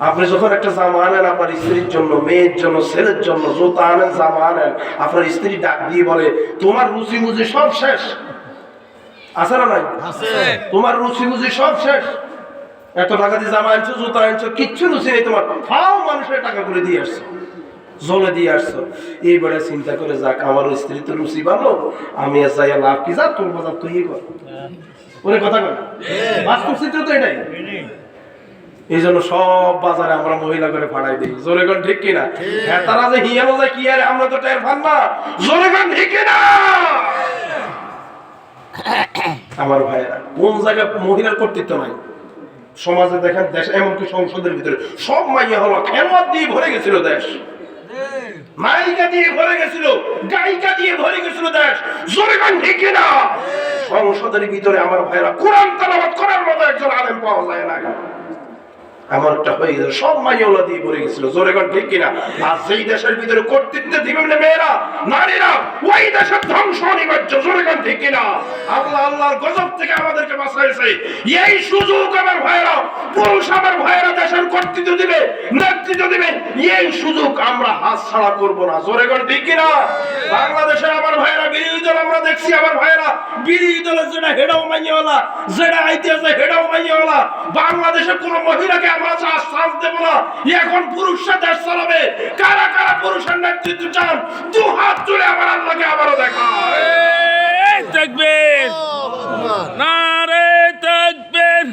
আপনি যখন একটা জামা আনেন আপনার স্ত্রীর জন্য মেয়ের জন্য ছেলের জন্য জুতা আনেন জামা আনেন আপনার স্ত্রী ডাক দিয়ে বলে তোমার রুচি মুচি সব শেষ আছে না নাই আছে তোমার রুচি মুচি সব শেষ এত টাকা দিয়ে জামা আনছো জুতা আনছো কিচ্ছু রুচি নেই তোমার ফাও মানুষের টাকা করে দিয়ে আসছো জলে দিয়ে আসছো এইবারে চিন্তা করে যাক আমার স্ত্রী তো রুচি ভালো আমি যাই লাভ কি যা তোর বাজার তুই কর ওরে কথা কয় বাস্তব চিত্র তো এটাই এই জন্য সব বাজারে আমরা মহিলা করে ফাড়াই দিই জোরে কোন ঠিক কিনা হ্যাঁ তারা যে হিয়ানো যায় কি আরে আমরা তো টের পান না জোরে কোন ঠিক কিনা আমার ভাইয়েরা কোন জায়গায় মহিলার কর্তৃত্ব নাই সমাজে দেখেন দেশ এমনকি সংসদের ভিতরে সব মাইয়া হলো খেলোয়াড় দিয়ে ভরে গেছিল দেশ নায়িকা দিয়ে ভরে গেছিল গায়িকা দিয়ে ভরে গেছিল দেশ জোরে গান ঠিক না সংসদের ভিতরে আমার ভাইরা কোরআন তেলাওয়াত করার মতো একজন আলেম পাওয়া যায় না এমন একটা হয়ে গেছে সব মাইয়াওয়ালা দিয়ে ভরে গেছিল জোরে গান ঠিক কিনা আর সেই দেশের ভিতরে কর্তৃত্ব দিবে না মেয়েরা নারীরা ওই দেশের ধ্বংস অনিবার্য জোরে গান ঠিক কিনা আল্লাহ আল্লাহর গজব থেকে আমাদেরকে বাঁচাইছে এই সুযোগ আমার ভাইরা পুরুষ আমার ভাইরা দেশের কর্তৃত্ব দিবে নেতৃত্ব দিবে এই সুযোগ আমরা হাতছাড়া করব না জোরে গান ঠিক কিনা বাংলাদেশের আমার ভাইরা বিরোধী দল আমরা দেখছি আমার ভাইরা বিরোধী দলের যেটা হেডাও মাইয়াওয়ালা যেটা আইতেছে হেডাও মাইয়াওয়ালা বাংলাদেশের কোন মহিলাকে আমরা চান্স দেব না এখন পুরুষরা দেশ চালাবে কারা কারা পুরুষের নেতৃত্ব চান দু হাত তুলে আমার আল্লাহকে আবারও দেখা তাকবীর নারে তাকবীর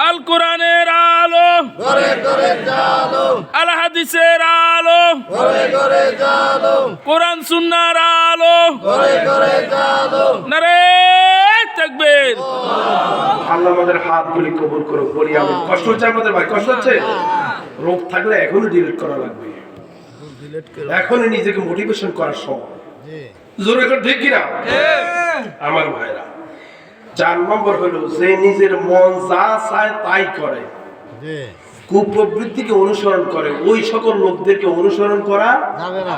আল কোরআনের আলো করে করে জালো আল হাদিসের আলো করে করে জালো কোরআন সুন্নাহর আলো করে করে জালো নারে তাকবীর আল্লাহ আমাদের হাতগুলি কবুল করুক বলি আমি কষ্ট হচ্ছে আমাদের ভাই কষ্ট হচ্ছে রোগ থাকলে এখনই ডিলিট করা লাগবে ডিলিট করে এখনই নিজেকে মোটিভেশন করার সময় জি জোরে করে ঠিক কিনা আমার ভাইরা 4 নম্বর হলো যে নিজের মন যা চায় তাই করে জি কুপ্রবৃত্তিকে অনুসরণ করে ওই সকল লোকদেরকে অনুসরণ করা যাবে না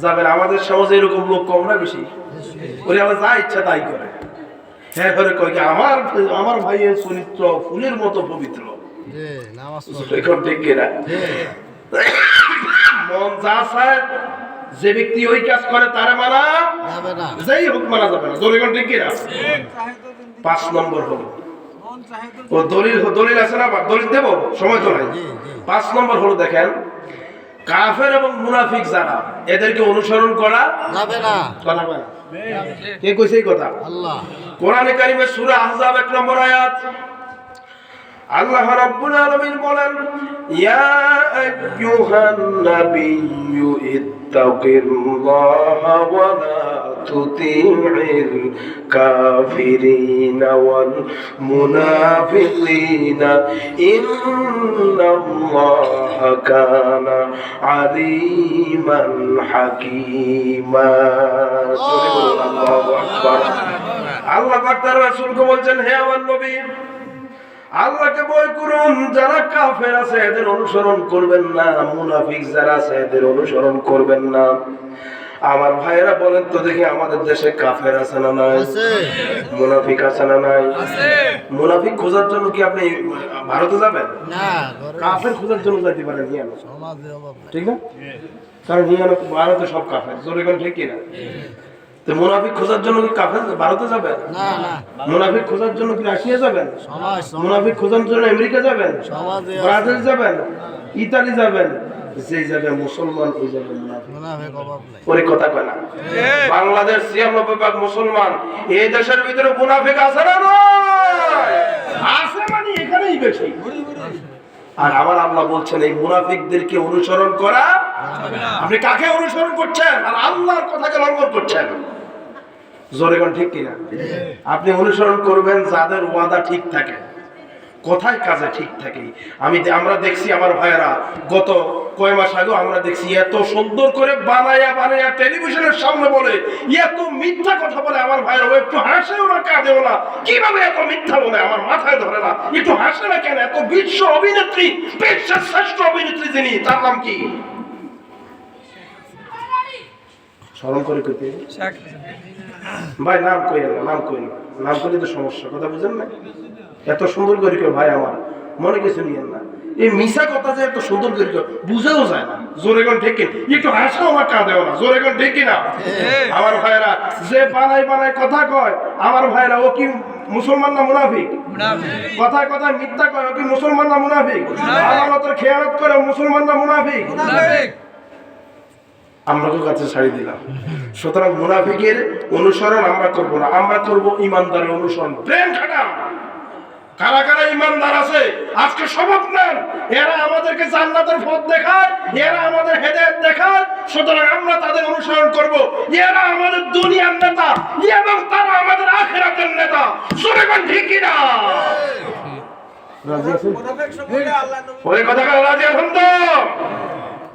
যাবে না। আমাদের সমাজে এরকম লোক কম না বেশি ওরে আমার যা ইচ্ছা তাই করে এরপরে কয় কি আমার ভাইয়ের চরিত্র ফুলের মতো পবিত্র জি নামাজ পড়ো এখন ঠিক কিনা জি মন যা চায় যে ব্যক্তি ওই কাজ করে তারা মানা যাবে না যেই হোক মানা যাবে না জোরে কোন ঠিক কিনা 5 নম্বর হলো ও দলিল আছে না দলিল দেব সময় তো নাই 5 নম্বর হলো দেখেন কাফের এবং মুনাফিক যারা এদেরকে অনুসরণ করা যাবে না কথা বলে কে কইছে এই কথা আল্লাহ কোরআনে কারিমে সূরা আহজাব 1 নম্বর আয়াত আল্লাহ রাব্বুল আলামিন বলেন ইয়া আইয়ুহান নাবিয়্যু ইত্তাকিল্লাহা ওয়া লা তুতি'িল কাফিরিনা ওয়াল মুনাফিকিনা ইন্নাল্লাহা কানা আলিমান হাকীমা। আল্লাহু আকবার। আল্লাহ পাক তার রাসূলকে বলছেন হে আমার নবী আল্লাহকে ভয় করুন, যারা কাফের আছে এদের অনুসরণ করবেন না, মুনাফিক যারা আছে এদের অনুসরণ করবেন না। আমার ভাইয়েরা বলেন তো দেখি আমাদের দেশে কাফের আছে না নাই? মুনাফিক আছে না নাই? মুনাফিক খোঁজার জন্য কি আপনি ভারতে যাবেন? না, কাফের খোঁজার জন্য যাইতে পারেন নিয়ে আনো, সমাজে অভাব নাই। ঠিক না? কারণ নিয়ে আনো ভারতে সব কাফের, জোরে কোন ঠিক কিনা? তো মুনাফিক খোঁজার জন্য কি কাফের ভারতে যাবেন? না না, মুনাফিক খোঁজার জন্য কি রাশিয়া যাবেন? সমাজ মুনাফিক খোঁজার জন্য আমেরিকা যাবেন? সমাজে ব্রাজিল যাবেন? ইতালি যাবেন? যেই জায়গায় মুসলমান ওই জায়গায় মুনাফিক। মুনাফিক অভাব নাই। ওরে কথা কয় না। বাংলাদেশ 96% মুসলমান, এই দেশের ভিতরে মুনাফিক আছে না নয়? আছে মানে এখানেই বেশি। আর আমার আল্লাহ বলছেন এই মুনাফিকদেরকে অনুসরণ করা, আপনি কাকে অনুসরণ করছেন আর আল্লাহর কথাকে লঙ্ঘন করছেন? জোরে কোন ঠিক কিনা? আপনি অনুসরণ করবেন যাদের ওয়াদা ঠিক থাকে, কথায় কাজে ঠিক থাকে। আমরা দেখছি আমার ভাইয়েরা গত কয় মাস আগে আমরা দেখছি এত সুন্দর করে বানায়া টেলিভিশনের সামনে বলে, এত মিথ্যা কথা বলে আমার ভাইয়েরা, ও একটু হাসেও না কাঁদেও না, কিভাবে এত মিথ্যা বলে আমার মাথায় ধরে না, একটু হাসে না কেন? এত বিশ্ব অভিনেত্রী, বিশ্বের শ্রেষ্ঠ অভিনেত্রী যিনি, তার নাম কি? স্মরণ করে কইতে ভাই, নাম কইেন না, নাম কইেন না, নাম করলে তো সমস্যা, কথা বুঝেন না? এত সুন্দর করে কেউ ভাই আমার মনে কিছু নিয়েন না, এই মিশা কথা যে এত সুন্দর করে কেউ বুঝেও যায় না। জোরে কোন ঠিক কিনা? একটু হাসাও আমার কাঁদেও না, জোরে কোন ঠিক কিনা? আমার ভাইরা যে বানায় কথা কয়, আমার ভাইরা ও কি মুসলমান না মুনাফিক? কথায় কথায় মিথ্যা কয়, ও কি মুসলমান না মুনাফিক? আদালতের খেয়ানত করে মুসলমান না মুনাফিক? আমরা কাছে ছাড়ি দিলাম। সুতরাং মুনাফিকের অনুসরণ আমরা করব না, আমরা করব ইমানদারের অনুসরণ। প্রেম খাটাম। কারা কারা ইমানদার আছে আজকে শপথ নেন, এরা আমাদেরকে জান্নাতের পথ দেখায়, এরা আমাদের হেদায়েত দেখায়, সুতরাং আমরা তাদের অনুসরণ করব। এরা আমাদের দুনিয়ার নেতা এবং তারা আমাদের আখিরাতের নেতা। জোরে কোন ঠিক কি না? রাজি আছেন? ওই কথা বলে রাজি আছেন তো?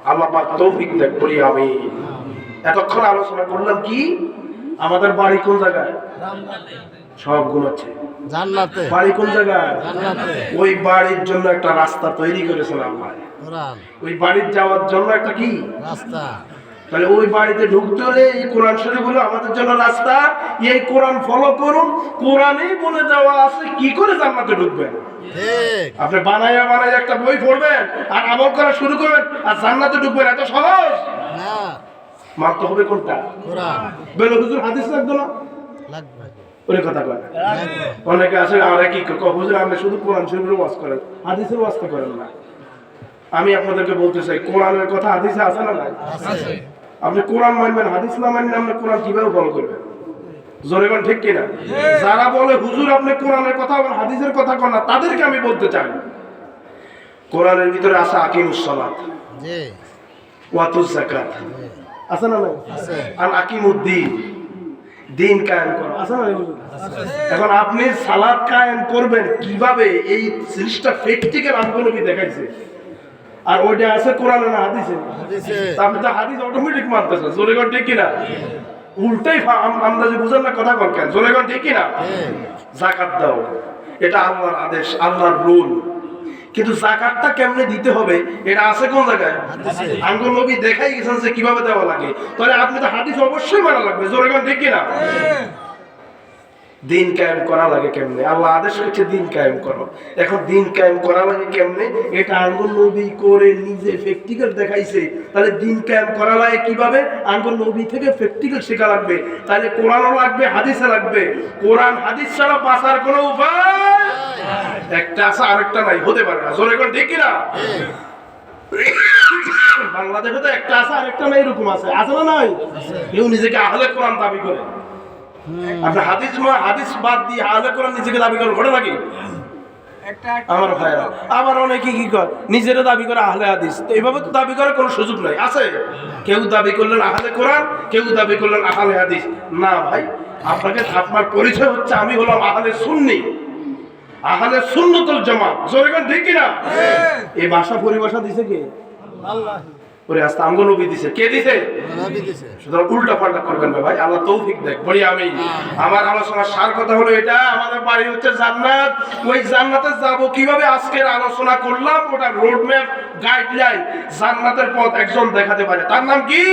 আল্লাহ পাক তৌফিক দেন বলি আমি। এতক্ষণ আলোচনা করলাম কি আমাদের বাড়ি কোন জায়গায়? সব গুণাচ্ছে জান্নাতে। বাড়ি কোন জায়গায়? জান্নাতে। ওই বাড়ির জন্য একটা রাস্তা তৈরি করেছেন আল্লাহ। কোরআন ওই বাড়ির যাওয়ার জন্য একটা কি রাস্তা। তাহলে ওই বাড়িতে ঢুকতে হলে এই কোরআন শরীফ হলো আমাদের জন্য রাস্তা। এই কোরআন ফলো করুন, কোরআনেই বলে দেওয়া আছে কি করে জান্নাতে ঢুকবেন। ঠিক। আপনি বানায়া একটা বই পড়বেন আর আমল করা শুরু করবেন আর জান্নাতে ঢুকবেন, এত সহজ না, মানতে হবে কোনটা? কোরআন বেল হুজুর হাদিস লাগতো না, লাগবে। ওই কথা কয়। লাগবে। অনেকে আছে আমরা কি হুজুর আপনি শুধু কোরআন শরীফের ওয়াজ করেন, হাদিসের ওয়াজ তো করেন না। আমি আপনাদেরকে বলতে চাই কোরআনের কথা হাদিসে আছে না নাই? আছে। আপনি কোরআন মানবেন, হাদিস না মানলে আপনি কোরআন কিভাবে ফলো করবেন? জোরে কোন ঠিক কিনা? যারা বলে হুজুর আপনি কোরআনের কথা এবং হাদিসের কথা কন না, তাদেরকে আমি বলতে চাই কোরআনের ভিতরে আছে আকিমুস সালাত, জি, ওয়াতুজ যাকাত, আছে না নাই? আছে। আর আকিমুদ্দিন, দিন কায়েম করো, আছে না নাই হুজুর? এখন আপনি সালাত কায়েম করবেন কিভাবে, এই জিনিসটা প্র্যাকটিক্যাল আমগুলোকে দেখাইছে। আর ওইটা আছে কোরআনে না হাদিসে? হাদিসে। তা আপনি তো হাদিস অটোমেটিক মানতেছেন, জোরে কোন ঠিক কিনা? উল্টাই আমরা যে বুঝেন না কথা বল কেন, জোরে কোন ঠিক কিনা? যাকাত দাও, এটা আল্লাহর আদেশ, আল্লাহর রুল। কিন্তু যাকাতটা কেমনে দিতে হবে এটা আছে কোন জায়গায়? আঙ্গুল নবী দেখাই গেছেন যে কিভাবে দেওয়া লাগে। তাহলে আপনি তো হাদিস অবশ্যই মানা লাগবে, জোরে কোন ঠিক কিনা? দিন কায়েম করা লাগে কেমনে? আল্লাহ আদেশ করছে দিন কায়েম করো। এখন দিন কায়েম করা লাগে কেমনে? এটা আঙ্গুল নবী করে নিজে প্র্যাকটিক্যাল দেখাইছে। তাহলে দিন কায়েম করা লাগে কিভাবে? আঙ্গুল নবী থেকে প্র্যাকটিক্যাল শেখা লাগবে। তাহলে কোরআনও লাগবে, হাদিসও লাগবে। কোরআন হাদিস ছাড়া বাঁচার কোনো উপায় একটা আছে, আরেকটা নাই, হতে পারে না। জোরে কোন ঠিক কিনা? বাংলাদেশে তো একটা আছে আরেকটা নাই, এরকম আছে, আছে না নাই? কেউ নিজেকে আহলে কোরআন দাবি করে, আপনি হাদিস বাদ দিয়ে আহলে কোরআন নিজেকে দাবি করেন, ঘটে নাকি? আমার ভাইরা আবার অনেকে কি কর, নিজেরা দাবি করে আহলে হাদিস। তো এইভাবে তো দাবি করার কোনো সুযোগ নাই, আছে? কেউ দাবি করলেন আহলে কোরআন, কেউ দাবি করলেন আহলে হাদিস। না ভাই, আপনাকে আপনার পরিচয় হচ্ছে আমি হলাম আহলে সুন্নি, আহলে সুন্নতুল জামাত। জোরে কোন ঠিক কিনা? এই ভাষা পরিভাষা দিছে কে? আল্লাহ। ওরে আস্তে আমগো নবী দিছে। কে দিছে? নবী দিছে। সুতরাং উল্টা পাল্টা করবেন না ভাই, আল্লাহ তৌফিক দেখ। বলি আমি আমার আলোচনার সার কথা হলো এটা, আমাদের বাড়ি হচ্ছে জান্নাত। ওই জান্নাতে যাব কিভাবে আজকের আলোচনা করলাম, ওটা রোড ম্যাপ, গাইডলাইন, জান্নাতের পথ একজন দেখাতে পারে, তার নাম কি?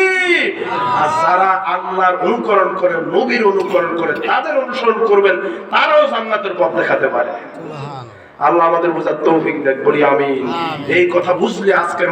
আর যারা আল্লাহর অনুকরণ করে, নবীর অনুকরণ করে, তাদের অনুসরণ করবেন, তারাও জান্নাতের পথ দেখাতে পারে। সুবহান। আল্লাহ আমাদের বোঝার তৌফিক দেখ। বলি আমি এই কথা বুঝলে আজকের